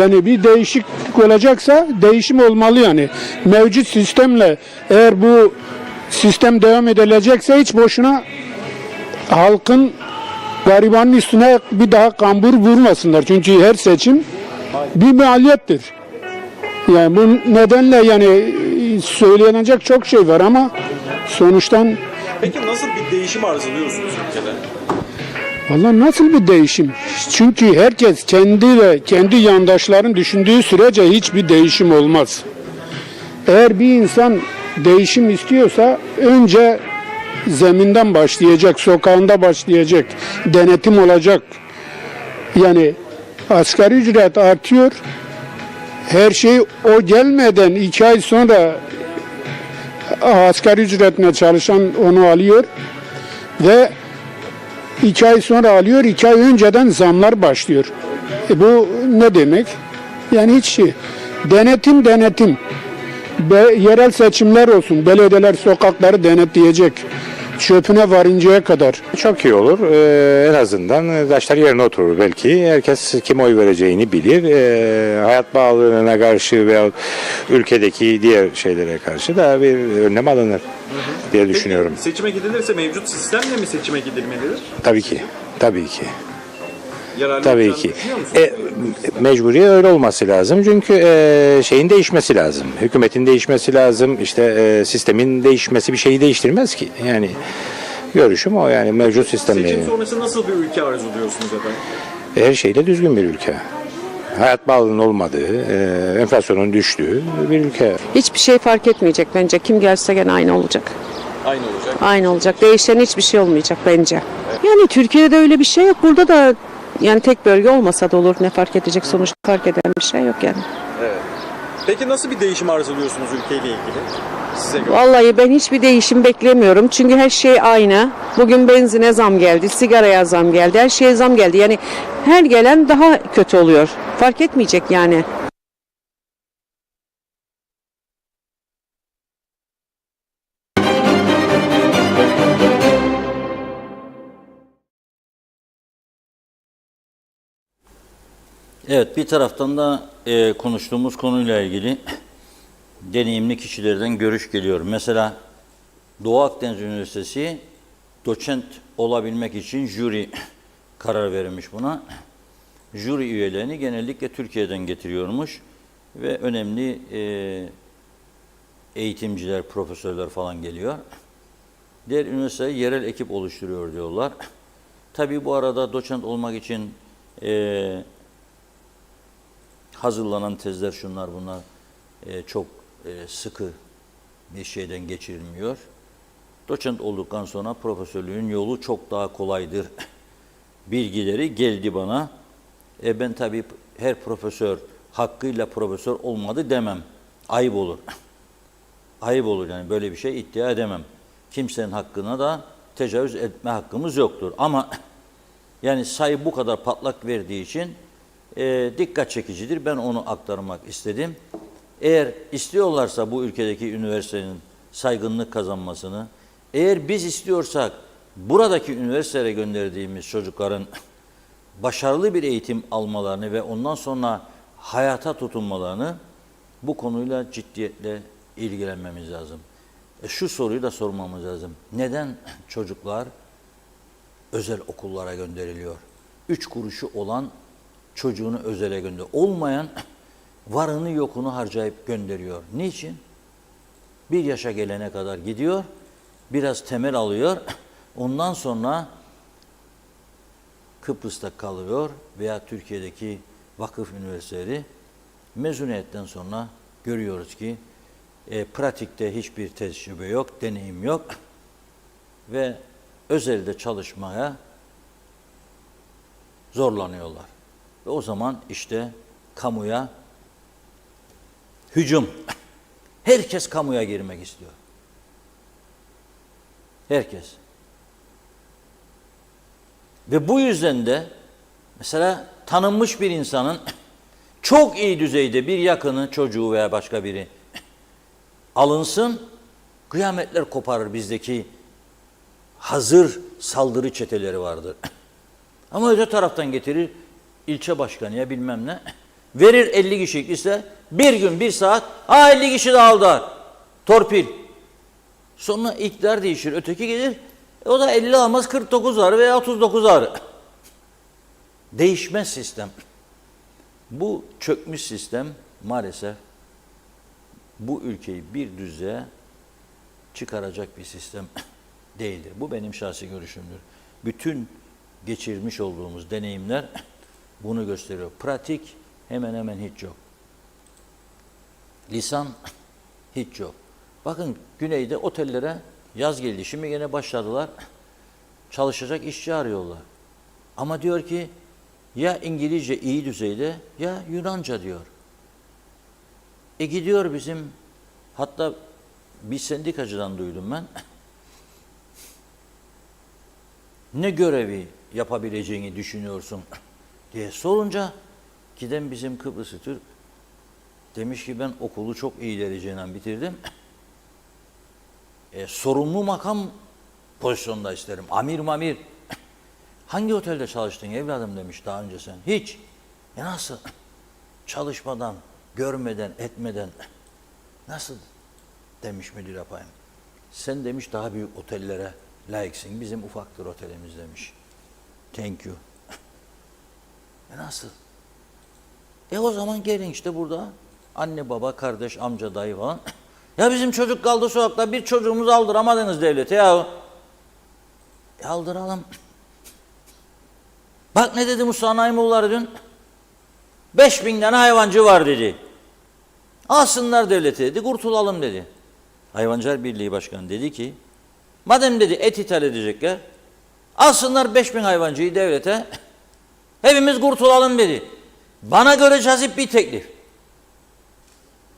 Yani bir değişiklik olacaksa değişim olmalı yani. Mevcut sistemle eğer bu sistem devam edilecekse hiç boşuna halkın, garibanın üstüne bir daha kambur vurmasınlar. Çünkü her seçim bir maliyettir. Yani bu nedenle yani söylenecek çok şey var ama sonuçtan Peki nasıl bir değişim arzuluyorsunuz ülkede? vallahi nasıl bir değişim? Çünkü herkes kendi ve kendi yandaşların düşündüğü sürece hiçbir değişim olmaz. Eğer bir insan değişim istiyorsa önce zeminden başlayacak, sokağında başlayacak, denetim olacak. Yani asgari ücret artıyor, her şey o gelmeden 2 ay sonra asgari ücretle çalışan onu alıyor ve 2 ay sonra alıyor, 2 ay önceden zamlar başlıyor. Bu ne demek? Yani hiç şey. Denetim. Yerel seçimler olsun, belediyeler sokakları denetleyecek. Çöpüne varıncaya kadar. Çok iyi olur. En azından taşlar yerine oturur belki. Herkes kime oy vereceğini bilir. Hayat pahalılığına karşı veya ülkedeki diğer şeylere karşı da bir önlem alınır diye düşünüyorum. Peki, seçime gidilirse mevcut sistemle mi seçime gidilmelidir? Tabii ki. Tabii ki. Yararlı Tabii olacağını ki. düşünüyor musunuz? Mecburi öyle olması lazım. Çünkü şeyin değişmesi lazım. Hükümetin değişmesi lazım. İşte sistemin değişmesi bir şeyi değiştirmez ki. Yani görüşüm o, yani mevcut sistemle. Seçim sonrası nasıl bir ülke arzuluyorsunuz efendim? Her şeyle düzgün bir ülke. Hayat pahalılığının olmadığı, enflasyonun düştüğü bir ülke. Hiçbir şey fark etmeyecek bence. Kim gelse gene aynı olacak. Aynı olacak. Aynı olacak. Değişen hiçbir şey olmayacak bence. Yani Türkiye'de öyle bir şey yok. Burada da yani tek bölge olmasa da olur. Ne fark edecek? Sonuçta fark eden bir şey yok yani. Peki nasıl bir değişim arzuluyorsunuz ülkeyle ilgili? Size göre. Vallahi ben hiçbir değişim beklemiyorum. Çünkü her şey aynı. Bugün benzine zam geldi, sigaraya zam geldi, her şeye zam geldi. Yani her gelen daha kötü oluyor. Fark etmeyecek yani. Evet, bir taraftan da konuştuğumuz konuyla ilgili deneyimli kişilerden görüş geliyor. Mesela Doğu Akdeniz Üniversitesi doçent olabilmek için jüri karar verilmiş buna. Jüri üyelerini genellikle Türkiye'den getiriyormuş ve önemli eğitimciler, profesörler falan geliyor. Diğer üniversiteler yerel ekip oluşturuyor diyorlar. Tabii bu arada doçent olmak için hazırlanan tezler, şunlar bunlar çok sıkı bir şeyden geçirilmiyor. Doçent olduktan sonra profesörlüğün yolu çok daha kolaydır. Bilgileri geldi bana. Ben tabii her profesör hakkıyla profesör olmadı demem. Ayıp olur. Ayıp olur yani, böyle bir şey iddia edemem. Kimsenin hakkına da tecavüz etme hakkımız yoktur. Ama yani sayı bu kadar patlak verdiği için dikkat çekicidir. Ben onu aktarmak istedim. Eğer istiyorlarsa bu ülkedeki üniversitenin saygınlık kazanmasını, eğer biz istiyorsak buradaki üniversitelere gönderdiğimiz çocukların başarılı bir eğitim almalarını ve ondan sonra hayata tutunmalarını, bu konuyla ciddiyetle ilgilenmemiz lazım. Şu soruyu da sormamız lazım. Neden çocuklar özel okullara gönderiliyor? 3 kuruşu olan çocuğunu özele gönderiyor. Olmayan varını yokunu harcayıp gönderiyor. Niçin? 1 yaşa gelene kadar gidiyor, biraz temel alıyor, ondan sonra Kıbrıs'ta kalıyor veya Türkiye'deki vakıf üniversiteleri, mezuniyetten sonra görüyoruz ki pratikte hiçbir tecrübe yok, deneyim yok ve özelde çalışmaya zorlanıyorlar. Ve o zaman işte kamuya hücum. Herkes kamuya girmek istiyor. Herkes. Ve bu yüzden de mesela tanınmış bir insanın çok iyi düzeyde bir yakını, çocuğu veya başka biri alınsın, kıyametler koparır. Bizdeki hazır saldırı çeteleri vardır. Ama öte taraftan getirir, ilçe başkanıya bilmem ne, verir 50 kişilik ise bir gün 1 saat, 50 kişi de aldılar. Torpil. Sonra iktidar değişir, öteki gelir, o da 50 almaz, 49 alır veya 39 alır. Değişmez sistem. Bu çökmüş sistem maalesef bu ülkeyi bir düzeye çıkaracak bir sistem değildir. Bu benim şahsi görüşümdür. Bütün geçirmiş olduğumuz deneyimler bunu gösteriyor. Pratik hemen hemen hiç yok. Lisan hiç yok. Bakın güneyde otellere yaz geldi. Şimdi yine başladılar. Çalışacak işçi arıyorlar. Ama diyor ki ya İngilizce iyi düzeyde ya Yunanca diyor. Gidiyor bizim, hatta bir sendikacıdan duydum ben. Ne görevi yapabileceğini düşünüyorsun diye sorunca, giden bizim Kıbrıslı Türk demiş ki ben okulu çok iyi dereceyle bitirdim. Sorumlu makam pozisyonda isterim. Amir mamir. Hangi otelde çalıştın evladım demiş daha önce sen. Hiç. Nasıl? Çalışmadan, görmeden, etmeden. Nasıl? Demiş müdür yapayım. Sen demiş daha büyük otellere layıksın. Bizim ufaktır otelimiz demiş. Thank you. Nasıl? O zaman gelin işte burada. Anne, baba, kardeş, amca, dayı falan. Ya bizim çocuk kaldı sokakta, bir çocuğumuzu aldıramadınız devlete ya. Aldıralım. Bak ne dedi Mustafa Naimoğulları dün? 5000 tane hayvancı var dedi. Alsınlar devlete dedi, kurtulalım dedi. Hayvancılar Birliği Başkanı dedi ki, madem dedi et ithal edecekler, alsınlar 5000 hayvancıyı devlete, hepimiz kurtulalım dedi. Bana göre cazip bir teklif.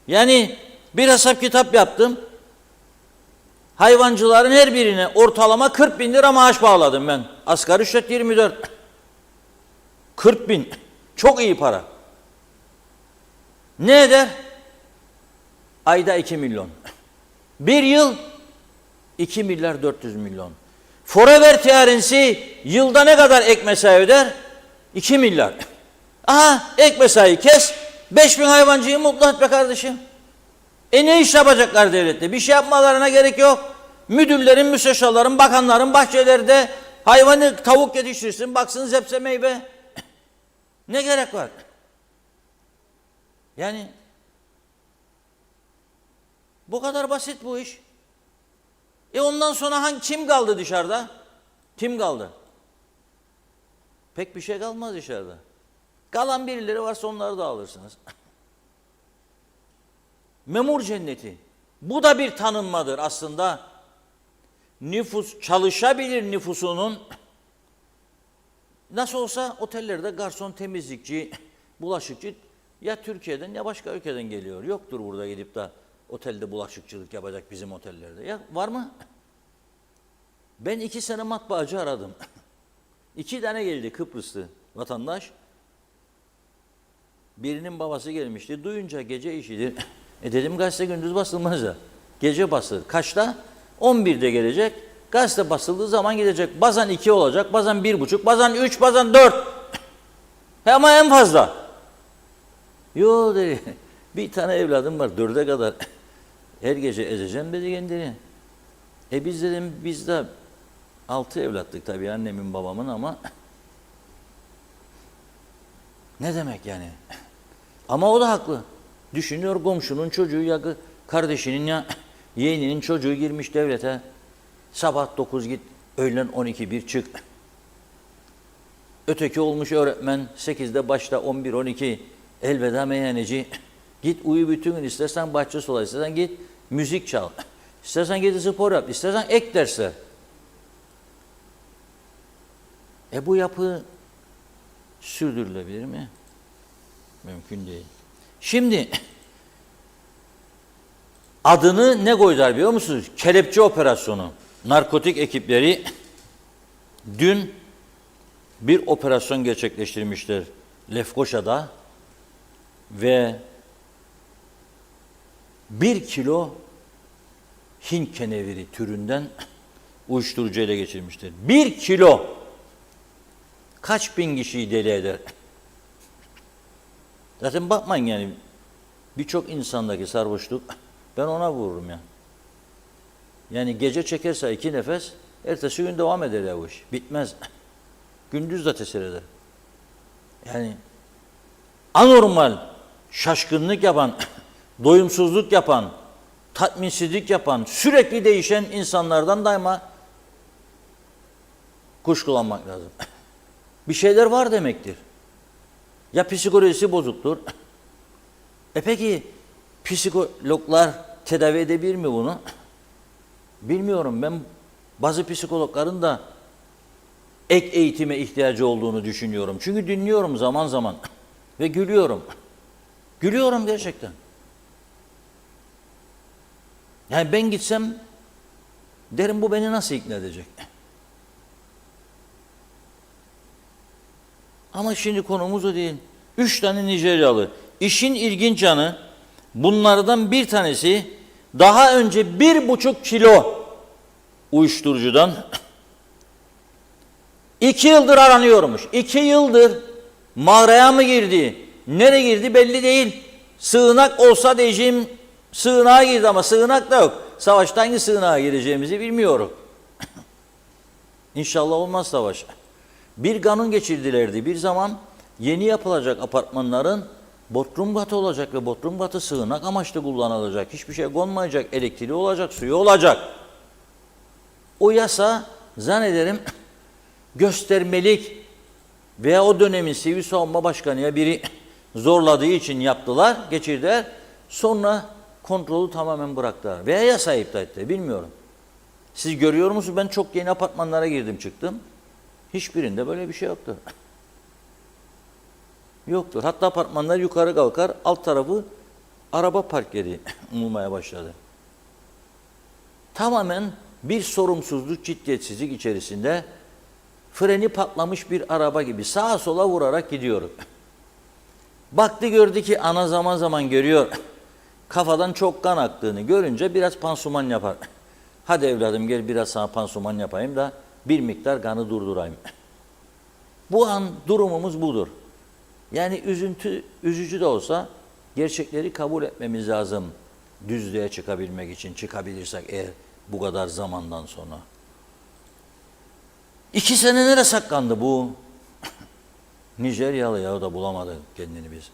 Yani bir hesap kitap yaptım. Hayvancıların her birine ortalama 40.000 lira maaş bağladım ben. Asgari ücret 24. 40.000. Çok iyi para. Ne eder? Ayda 2 milyon. Bir yıl 2 milyar 400 milyon. Forever tiyarensi yılda ne kadar ek mesai öder? 2 milyar. Aha ek mesai kes. 5000 hayvancıyı mutlu et be kardeşim. Ne iş yapacaklar devlette? Bir şey yapmalarına gerek yok. Müdürlerin, müsteşarların, bakanların bahçelerde hayvanı, tavuk yetiştirsin, baksın zepse meyve. Ne gerek var? Yani Bu kadar basit bu iş. Ondan sonra kim kaldı dışarıda? Kim kaldı? Pek bir şey kalmaz dışarıda. Kalan birileri varsa onları da alırsınız. Memur cenneti. Bu da bir tanınmadır aslında. Nüfus, çalışabilir nüfusunun nasıl olsa otellerde garson, temizlikçi, bulaşıkçı ya Türkiye'den ya başka ülkeden geliyor. Yoktur burada gidip de otelde bulaşıkçılık yapacak bizim otellerde. Ya var mı? Ben 2 sene matbaacı aradım. 2 tane geldi Kıbrıslı vatandaş. Birinin babası gelmişti. Duyunca gece işidir. Dedim gazete gündüz basılmaz da. Gece basılır. Kaçta? 11'de gelecek. Gazete basıldığı zaman gidecek. Bazen 2 olacak, bazen 1,5, bazen 3, bazen 4. Ama en fazla. Yo dedi. Bir tane evladım var 4'e kadar. Her gece ezeceğim dedi kendini. Biz dedim biz de 6 evlattık tabii annemin babamın ama ne demek yani? Ama o da haklı. Düşünüyor komşunun çocuğu ya kardeşinin ya yeğeninin çocuğu girmiş devlete. Sabah 9 git, öğlen 12-1 çık. Öteki olmuş öğretmen 8'de başta 11-12 elveda meyhaneci. Git uyu bütün gün, istersen bahçe sula, istersen git müzik çal. İstersen git spor yap, istersen ek dersler. Bu yapı sürdürülebilir mi? Mümkün değil. Şimdi adını ne koydular biliyor musunuz? Kelepçe operasyonu. Narkotik ekipleri dün bir operasyon gerçekleştirmişler Lefkoşa'da ve 1 kilo Hint keneviri türünden uyuşturucu ele geçirmişler. 1 kilo kaç bin kişiyi deli eder? Zaten bakmayın yani birçok insandaki sarhoşluk ben ona vururum ya. Yani gece çekerse 2 nefes, ertesi gün devam eder ya bu iş. Bitmez. Gündüz de tesir eder. Yani anormal şaşkınlık yapan, doyumsuzluk yapan, tatminsizlik yapan, sürekli değişen insanlardan daima kuşkulanmak lazım. Bir şeyler var demektir. Ya psikolojisi bozuktur. Peki psikologlar tedavi edebilir mi bunu? Bilmiyorum. Ben bazı psikologların da ek eğitime ihtiyacı olduğunu düşünüyorum. Çünkü dinliyorum zaman zaman ve gülüyorum. Gülüyorum gerçekten. Yani ben gitsem derim bu beni nasıl ikna edecek? Ama şimdi konumuz o değil. 3 tane Nijeryalı. İşin ilginç yanı bunlardan bir tanesi daha önce 1,5 kilo uyuşturucudan 2 yıldır aranıyormuş. 2 yıldır mağaraya mı girdi? Nereye girdi belli değil. Sığınak olsa diyeceğim sığınağa girdi ama sığınak da yok. Savaşta hangi sığınağa gireceğimizi bilmiyoruz. İnşallah olmaz savaş. Bir kanun geçirdilerdi. Bir zaman yeni yapılacak apartmanların bodrum katı olacak ve bodrum katı sığınak amaçlı kullanılacak. Hiçbir şey konmayacak. Elektriği olacak, suyu olacak. O yasa zannederim göstermelik veya o dönemin Sivil Savunma Başkanı'ya biri zorladığı için yaptılar, geçirdiler. Sonra kontrolü tamamen bıraktılar. Veya yasayı iptal etti. Bilmiyorum. Siz görüyor musunuz? Ben çok yeni apartmanlara girdim çıktım. Hiçbirinde böyle bir şey yoktu. Yoktur. Hatta apartmanlar yukarı kalkar, alt tarafı araba park yeri olmaya başladı. Tamamen bir sorumsuzluk, ciddiyetsizlik içerisinde freni patlamış bir araba gibi sağa sola vurarak gidiyor. Baktı gördü ki ana zaman zaman görüyor. Kafadan çok kan aktığını görünce biraz pansuman yapar. Hadi evladım gel biraz sana pansuman yapayım da bir miktar kanı durdurayım. Bu an durumumuz budur. Yani üzücü de olsa gerçekleri kabul etmemiz lazım. Düzlüğe çıkabilmek için, çıkabilirsek eğer bu kadar zamandan sonra. 2 sene nereye saklandı bu? Nijeryalı ya da bulamadı kendini biz.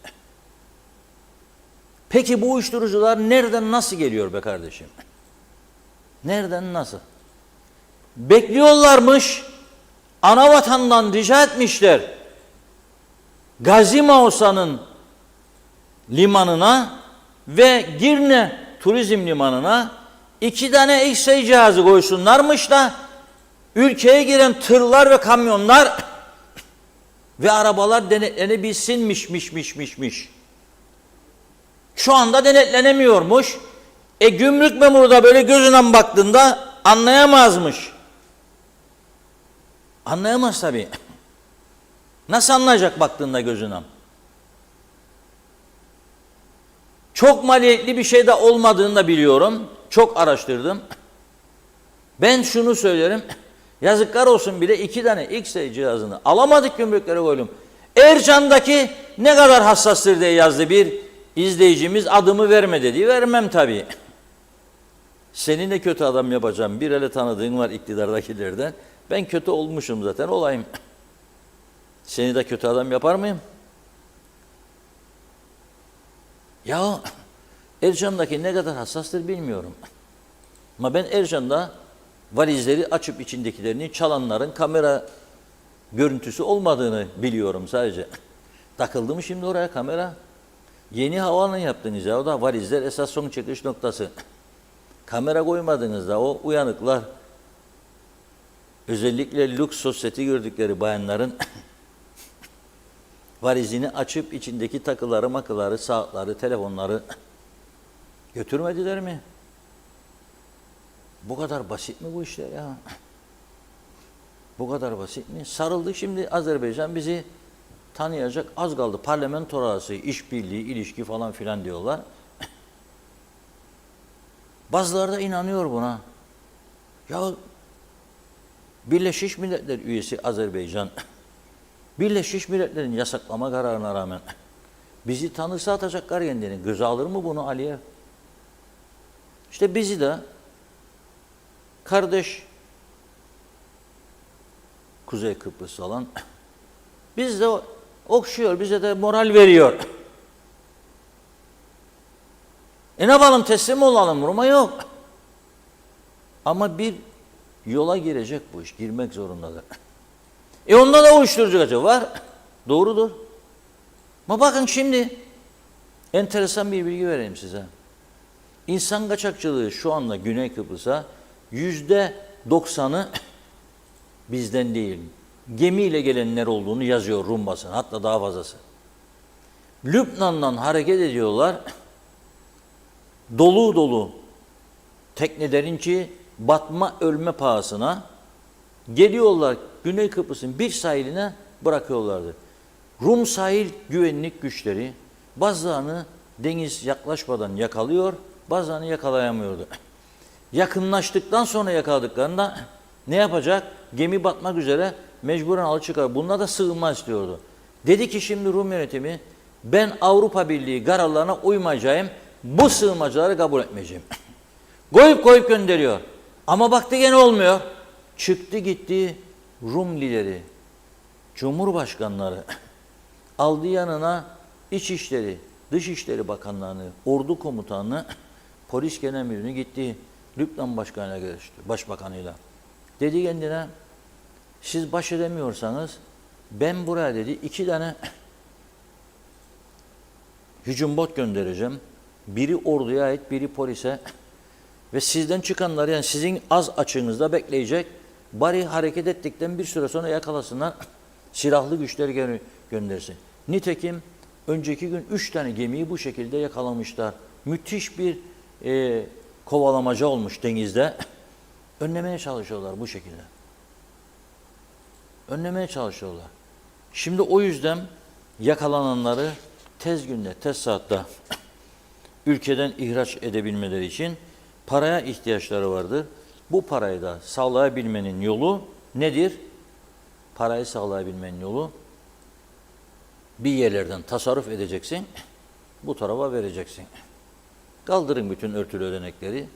Peki bu uyuşturucular nereden nasıl geliyor be kardeşim? Nereden nasıl? Bekliyorlarmış, ana vatandan rica etmişler. Gazi Mausa'nın limanına ve Girne turizm limanına 2 tane X-ray cihazı koysunlarmış da ülkeye giren tırlar ve kamyonlar ve arabalar denetlenebilsinmiş. Şu anda denetlenemiyormuş. Gümrük memuru da böyle gözüne baktığında anlayamazmış. Anlayamaz tabii. Nasıl anlayacak baktığında gözüne? Çok maliyetli bir şey de olmadığını da biliyorum. Çok araştırdım. Ben şunu söylerim. Yazıklar olsun, bile 2 tane X-ray cihazını alamadık, gümrüklere koydum. Ercan'daki ne kadar hassastır diye yazdı bir izleyicimiz, adımı verme dedi. Vermem tabii. Seni ne kötü adam yapacağım. Bir ele tanıdığın var iktidardakilerden. Ben kötü olmuşum zaten, olayım. Seni de kötü adam yapar mıyım? Ya Ercan'daki ne kadar hassastır bilmiyorum. Ama ben Ercan'da valizleri açıp içindekilerini çalanların kamera görüntüsü olmadığını biliyorum sadece. Takıldı mı şimdi oraya kamera? Yeni havaalanı yaptınız ya, o da valizler esas son çıkış noktası. Kamera koymadığınızda o uyanıklar, özellikle lüks sosyete gördükleri bayanların valizini açıp içindeki takıları, makıları, saatleri, telefonları götürmediler mi? Bu kadar basit mi bu işler ya? Bu kadar basit mi? Sarıldı şimdi Azerbaycan, bizi tanıyacak, az kaldı. Parlamento arası işbirliği, ilişki falan filan diyorlar. Bazıları da inanıyor buna. Ya Birleşmiş Milletler üyesi Azerbaycan, Birleşmiş Milletler'in yasaklama kararına rağmen bizi tanırsa atacaklar kendini. Göze alır mı bunu Aliyev? İşte bizi de kardeş Kuzey Kıbrıs alan biz de okşuyor, bize de moral veriyor. Ne yapalım, teslim olalım, Roma yok. Ama bir yola girecek bu iş, girmek zorundadır. Onda da uyuşturucu kaçağı var. Doğrudur. Ama bakın şimdi enteresan bir bilgi vereyim size. İnsan kaçakçılığı şu anda Güney Kıbrıs'a %90'ı bizden değil, gemiyle gelenler olduğunu yazıyor Rum basını, hatta daha fazlası. Lübnan'dan hareket ediyorlar, dolu dolu teknelerin ki batma ölme pahasına geliyorlar, Güney Kıbrıs'ın bir sahiline bırakıyorlardı. Rum sahil güvenlik güçleri bazılarını deniz yaklaşmadan yakalıyor, bazılarını yakalayamıyordu. Yakınlaştıktan sonra yakaladıklarında ne yapacak? Gemi batmak üzere, mecburen alıp çıkar. Bunlar da sığınma istiyordu. Dedi ki şimdi Rum yönetimi, ben Avrupa Birliği kararlarına uymayacağım, bu sığınmacıları kabul etmeyeceğim. Koyup gönderiyor. Ama baktı gene olmuyor. Çıktı gitti Rum lideri, Cumhurbaşkanları aldı yanına İçişleri, Dışişleri Bakanlarını, Ordu Komutanını, Polis Genel Müdürünü, gitti Lübnan Başkanı'yla görüştü, Başbakanıyla. Dedi kendine, siz baş edemiyorsanız ben buraya dedi 2 tane hücum bot göndereceğim. Biri orduya ait, biri polise. Ve sizden çıkanlar, yani sizin az açığınızda bekleyecek, bari hareket ettikten bir süre sonra yakalasınlar, silahlı güçler göndersin. Nitekim önceki gün 3 tane gemiyi bu şekilde yakalamışlar. Müthiş bir kovalamaca olmuş denizde. Önlemeye çalışıyorlar bu şekilde. Önlemeye çalışıyorlar. Şimdi o yüzden yakalananları tez günde, tez saatte ülkeden ihraç edebilmeleri için paraya ihtiyaçları vardır. Bu parayı da sağlayabilmenin yolu nedir? Parayı sağlayabilmenin yolu, bir yerlerden tasarruf edeceksin, bu tarafa vereceksin. Kaldırın bütün örtülü ödenekleri,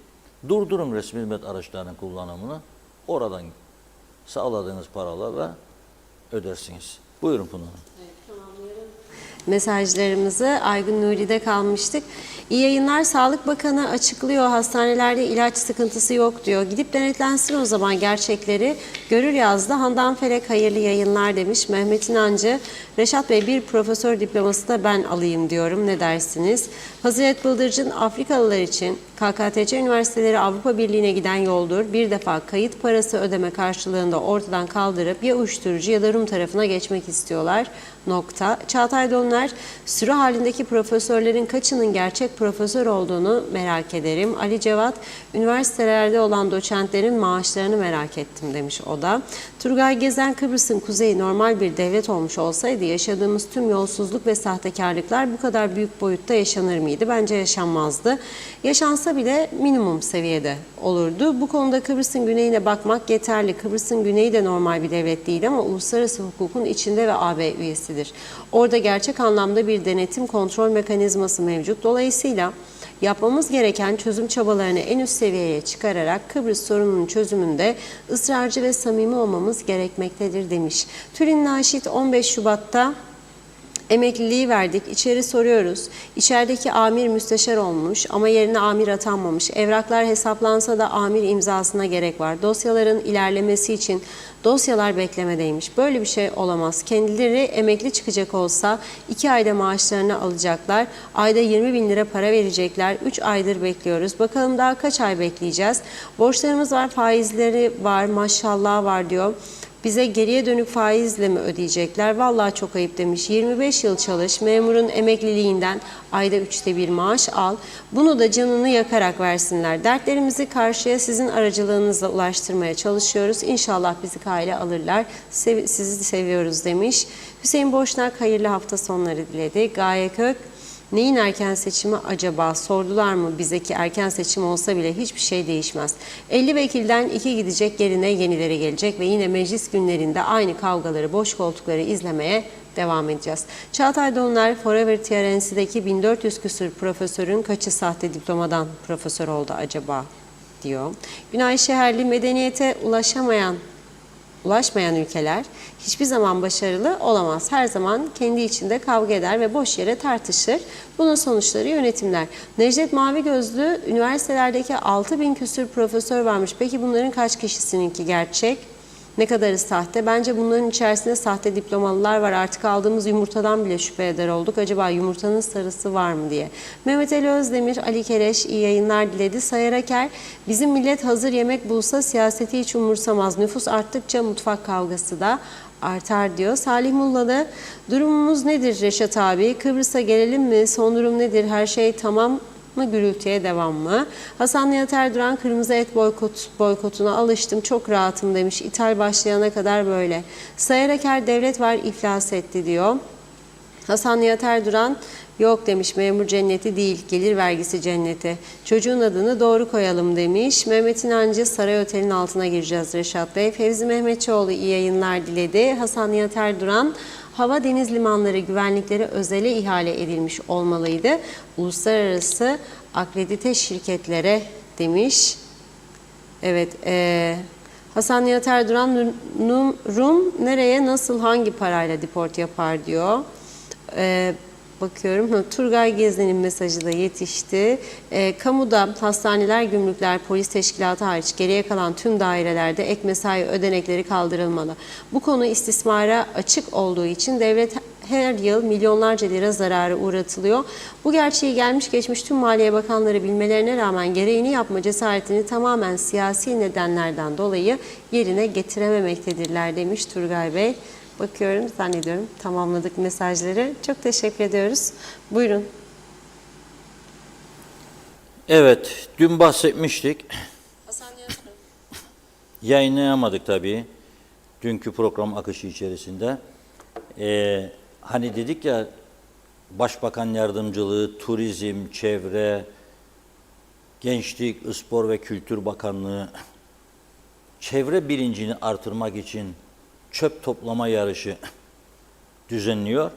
durdurun resmi hizmet araçlarının kullanımını, oradan sağladığınız paralarla ödersiniz. Buyurun Pınar Hanım. mesajlarımızı. Aygun Nuri'de kalmıştık. İyi yayınlar. Sağlık Bakanı açıklıyor. Hastanelerde ilaç sıkıntısı yok diyor. Gidip denetlensin o zaman gerçekleri görür yazdı. Handan Felek hayırlı yayınlar demiş. Mehmet İnancı, Reşat Bey bir profesör diploması da ben alayım diyorum. Ne dersiniz? Fazilet Bıldırcın, Afrikalılar için KKTC üniversiteleri Avrupa Birliği'ne giden yoldur. Bir defa kayıt parası ödeme karşılığında ortadan kaldırıp ya uyuşturucu ya da Rum tarafına geçmek istiyorlar. Nokta. Çağatay Donlar, sürü halindeki profesörlerin kaçının gerçek profesör olduğunu merak ederim. Ali Cevat, üniversitelerde olan doçentlerin maaşlarını merak ettim demiş o da. Turgay Gezen, Kıbrıs'ın kuzeyi normal bir devlet olmuş olsaydı yaşadığımız tüm yolsuzluk ve sahtekarlıklar bu kadar büyük boyutta yaşanır mıydı? Bence yaşanmazdı. Yaşansa bile minimum seviyede olurdu. Bu konuda Kıbrıs'ın güneyine bakmak yeterli. Kıbrıs'ın güneyi de normal bir devlet değil ama uluslararası hukukun içinde ve AB üyesidir. Orada gerçek anlamda bir denetim kontrol mekanizması mevcut. Dolayısıyla yapmamız gereken çözüm çabalarını en üst seviyeye çıkararak Kıbrıs sorununun çözümünde ısrarcı ve samimi olmamız gerekmektedir demiş. Tülin Naşit 15 Şubat'ta emekliliği verdik. İçeri soruyoruz. İçerideki amir müsteşar olmuş ama yerine amir atanmamış. Evraklar hesaplansa da amir imzasına gerek var. Dosyaların ilerlemesi için dosyalar beklemedeymiş. Böyle bir şey olamaz. Kendileri emekli çıkacak olsa 2 ayda maaşlarını alacaklar. Ayda 20 bin lira para verecekler. 3 aydır bekliyoruz. Bakalım daha kaç ay bekleyeceğiz. Borçlarımız var, faizleri var, maşallah var diyor. Bize geriye dönük faizle mi ödeyecekler? Vallahi çok ayıp demiş. 25 yıl çalış, memurun emekliliğinden ayda 1/3 maaş al. Bunu da canını yakarak versinler. Dertlerimizi karşıya sizin aracılığınızla ulaştırmaya çalışıyoruz. İnşallah bizi kale alırlar. Sizi seviyoruz demiş. Hüseyin Boşnak hayırlı hafta sonları diledi. Gaye Kök, neyin erken seçimi acaba? Sordular mı bize ki erken seçim olsa bile hiçbir şey değişmez. 50 vekilden 2 gidecek, yerine yenileri gelecek ve yine meclis günlerinde aynı kavgaları, boş koltukları izlemeye devam edeceğiz. Çağatay Donlar, Forever TRNC'deki 1400 küsur profesörün kaçı sahte diplomadan profesör oldu acaba diyor. Günay Şeherli, medeniyete ulaşmayan ülkeler hiçbir zaman başarılı olamaz. Her zaman kendi içinde kavga eder ve boş yere tartışır. Bunun sonuçları yönetimler. Necdet Mavigözlü, üniversitelerdeki 6000 küsur profesör varmış. Peki bunların kaç kişisininki gerçek? Ne kadarı sahte? Bence bunların içerisinde sahte diplomalılar var. Artık aldığımız yumurtadan bile şüphe eder olduk. Acaba yumurtanın sarısı var mı diye. Mehmet Ali Özdemir, Ali Kereş iyi yayınlar diledi. Sayar Aker, bizim millet hazır yemek bulsa siyaseti hiç umursamaz. Nüfus arttıkça mutfak kavgası da artar diyor. Salih Mullalı, durumumuz nedir Reşat abi? Kıbrıs'a gelelim mi? Son durum nedir? Her şey tamam mı, gürültüye devam mı? Hasan Nihat Erduran, kırmızı et boykotuna alıştım, çok rahatım demiş. İthal başlayana kadar böyle. Sayar Aker, devlet var iflas etti diyor. Hasan Nihat Erduran, yok demiş, memur cenneti değil, gelir vergisi cenneti. Çocuğun adını doğru koyalım demiş. Mehmet İnancı, Saray Otel'in altına gireceğiz Reşat Bey. Fevzi Mehmetçioğlu iyi yayınlar diledi. Hasan Nihat Erduran, hava deniz limanları güvenlikleri özele ihale edilmiş olmalıydı. Uluslararası akredite şirketlere demiş. Evet, Hasan Nihat Erduran, Rum nereye, nasıl, hangi parayla deport yapar diyor. Bakıyorum. Turgay Gezen'in mesajı da yetişti. Kamuda hastaneler, gümrükler, polis teşkilatı hariç geriye kalan tüm dairelerde ek mesai ödenekleri kaldırılmalı. Bu konu istismara açık olduğu için devlet her yıl milyonlarca lira zararı uğratılıyor. Bu gerçeği gelmiş geçmiş tüm Maliye Bakanları bilmelerine rağmen gereğini yapma cesaretini tamamen siyasi nedenlerden dolayı yerine getirememektedirler demiş Turgay Bey. Bakıyorum, zannediyorum tamamladık mesajları. Çok teşekkür ediyoruz. Buyurun. Evet, dün bahsetmiştik. Yayınlayamadık tabii. Dünkü program akışı içerisinde. Hani dedik ya, Başbakan Yardımcılığı, Turizm, Çevre, Gençlik, Spor ve Kültür Bakanlığı çevre bilincini artırmak için çöp toplama yarışı düzenliyor.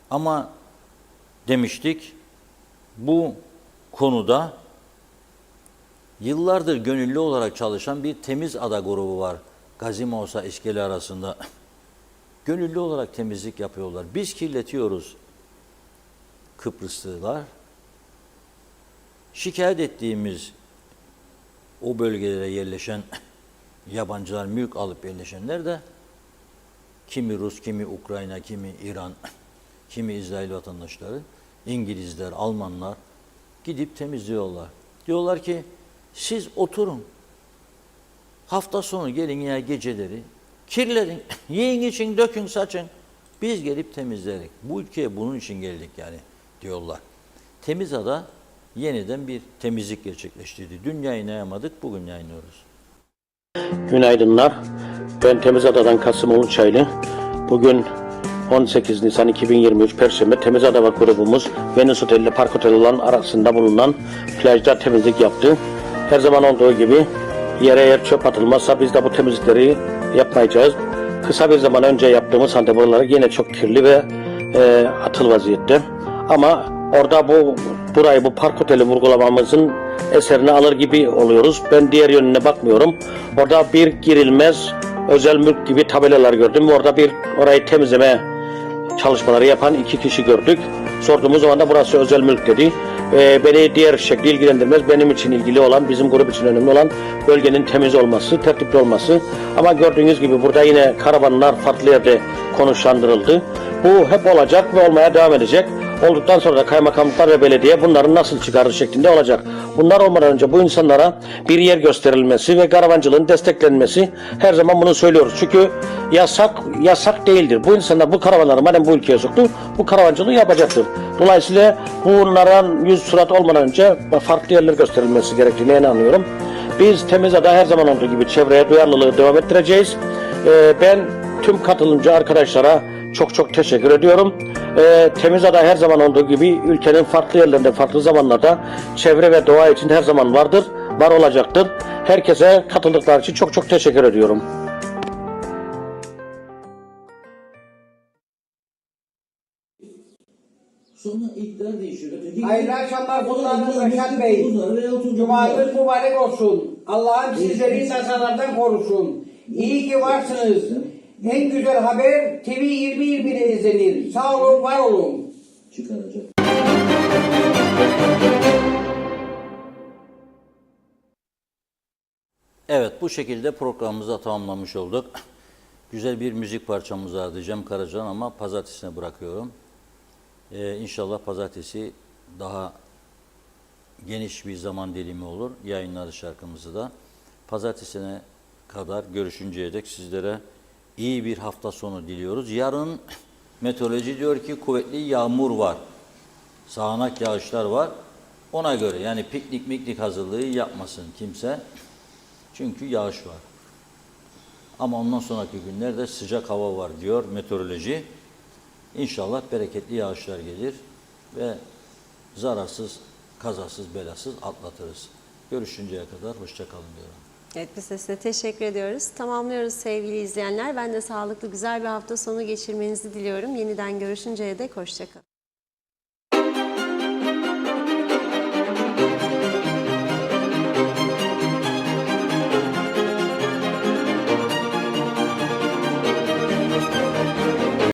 Ama demiştik, bu konuda yıllardır gönüllü olarak çalışan bir Temiz Ada grubu var. Gazimos'a İskele arasında. Gönüllü olarak temizlik yapıyorlar. Biz kirletiyoruz. Kıbrıslılar. Şikayet ettiğimiz o bölgelere yerleşen yabancılar, mülk alıp yerleşenler de kimi Rus, kimi Ukrayna, kimi İran, kimi İsrail vatandaşları, İngilizler, Almanlar gidip temizliyorlar. Diyorlar ki siz oturun. Hafta sonu gelin ya geceleri. Kirlerin, yiyin için, dökün, saçın. Biz gelip temizlerik. Bu ülkeye bunun için geldik yani diyorlar. Temizada yeniden bir temizlik gerçekleştirdi. Dün yayınlayamadık, bugün yayınlıyoruz. Günaydınlar. Ben Temizada'dan Kasım Uluçaylı. Bugün 18 Nisan 2023 Perşembe Temizada grubumuz Venüs Otel ile Park Otel olan arasında bulunan plajda temizlik yaptı. Her zaman olduğu gibi yere eğer çöp atılmazsa biz de bu temizlikleri yapmayacağız. Kısa bir zaman önce yaptığımız halde buraları yine çok kirli ve atıl vaziyette. Ama orada burayı bu Park Oteli vurgulamamızın eserini alır gibi oluyoruz. Ben diğer yönüne bakmıyorum. Orada bir girilmez özel mülk gibi tabelalar gördüm. Orada orayı temizleme çalışmaları yapan 2 kişi gördük. Sorduğumuz zaman da burası özel mülk dedi. Beni diğer şekli ilgilendirmez. Benim için ilgili olan, bizim grup için önemli olan bölgenin temiz olması, tertipli olması. Ama gördüğünüz gibi burada yine karavanlar farklı yerde konuşlandırıldı. Bu hep olacak ve olmaya devam edecek. Olduktan sonra da kaymakamlıklar ve belediye bunların nasıl çıkarır şeklinde olacak. Bunlar olmadan önce bu insanlara bir yer gösterilmesi ve karavancılığın desteklenmesi, her zaman bunu söylüyoruz. Çünkü yasak değildir. Bu insanlar bu karavanları madem bu ülkeye soktu, bu karavancılığı yapacaktır. Dolayısıyla bunların yüz surat olmadan önce farklı yerler gösterilmesi gerektiğine inanıyorum. Biz Temizada her zaman olduğu gibi çevreye duyarlılığı devam ettireceğiz. Ben tüm katılımcı arkadaşlara çok teşekkür ediyorum. Temizada her zaman olduğu gibi ülkenin farklı yerlerinde, farklı zamanlarda çevre ve doğa için her zaman vardır, var olacaktır. Herkese katıldıkları için çok teşekkür ediyorum. Sonra iktidar değişiyor. Hayırlı akşamlar Sultanım Reşat Bey. Cumanız mübarek olsun. Allah'ım sizleri nazarlardan korusun. İyi ki varsınız. En güzel haber TV 2021'de izlenir. Sağ olun, var olun. Çıkaracak. Evet, bu şekilde programımızı da tamamlamış olduk. Güzel bir müzik parçamız vardı Cem Karaca'nın ama pazartesine bırakıyorum. İnşallah pazartesi daha geniş bir zaman dilimi olur. Yayınlarız şarkımızı da. Pazartesine kadar görüşünceye dek sizlere iyi bir hafta sonu diliyoruz. Yarın meteoroloji diyor ki kuvvetli yağmur var. Sağanak yağışlar var. Ona göre yani piknik hazırlığı yapmasın kimse. Çünkü yağış var. Ama ondan sonraki günlerde sıcak hava var diyor meteoroloji. İnşallah bereketli yağışlar gelir ve zararsız, kazasız, belasız atlatırız. Görüşünceye kadar hoşça kalın diyorum. Evet, biz de size teşekkür ediyoruz. Tamamlıyoruz sevgili izleyenler. Ben de sağlıklı, güzel bir hafta sonu geçirmenizi diliyorum. Yeniden görüşünceye dek hoşça kalın.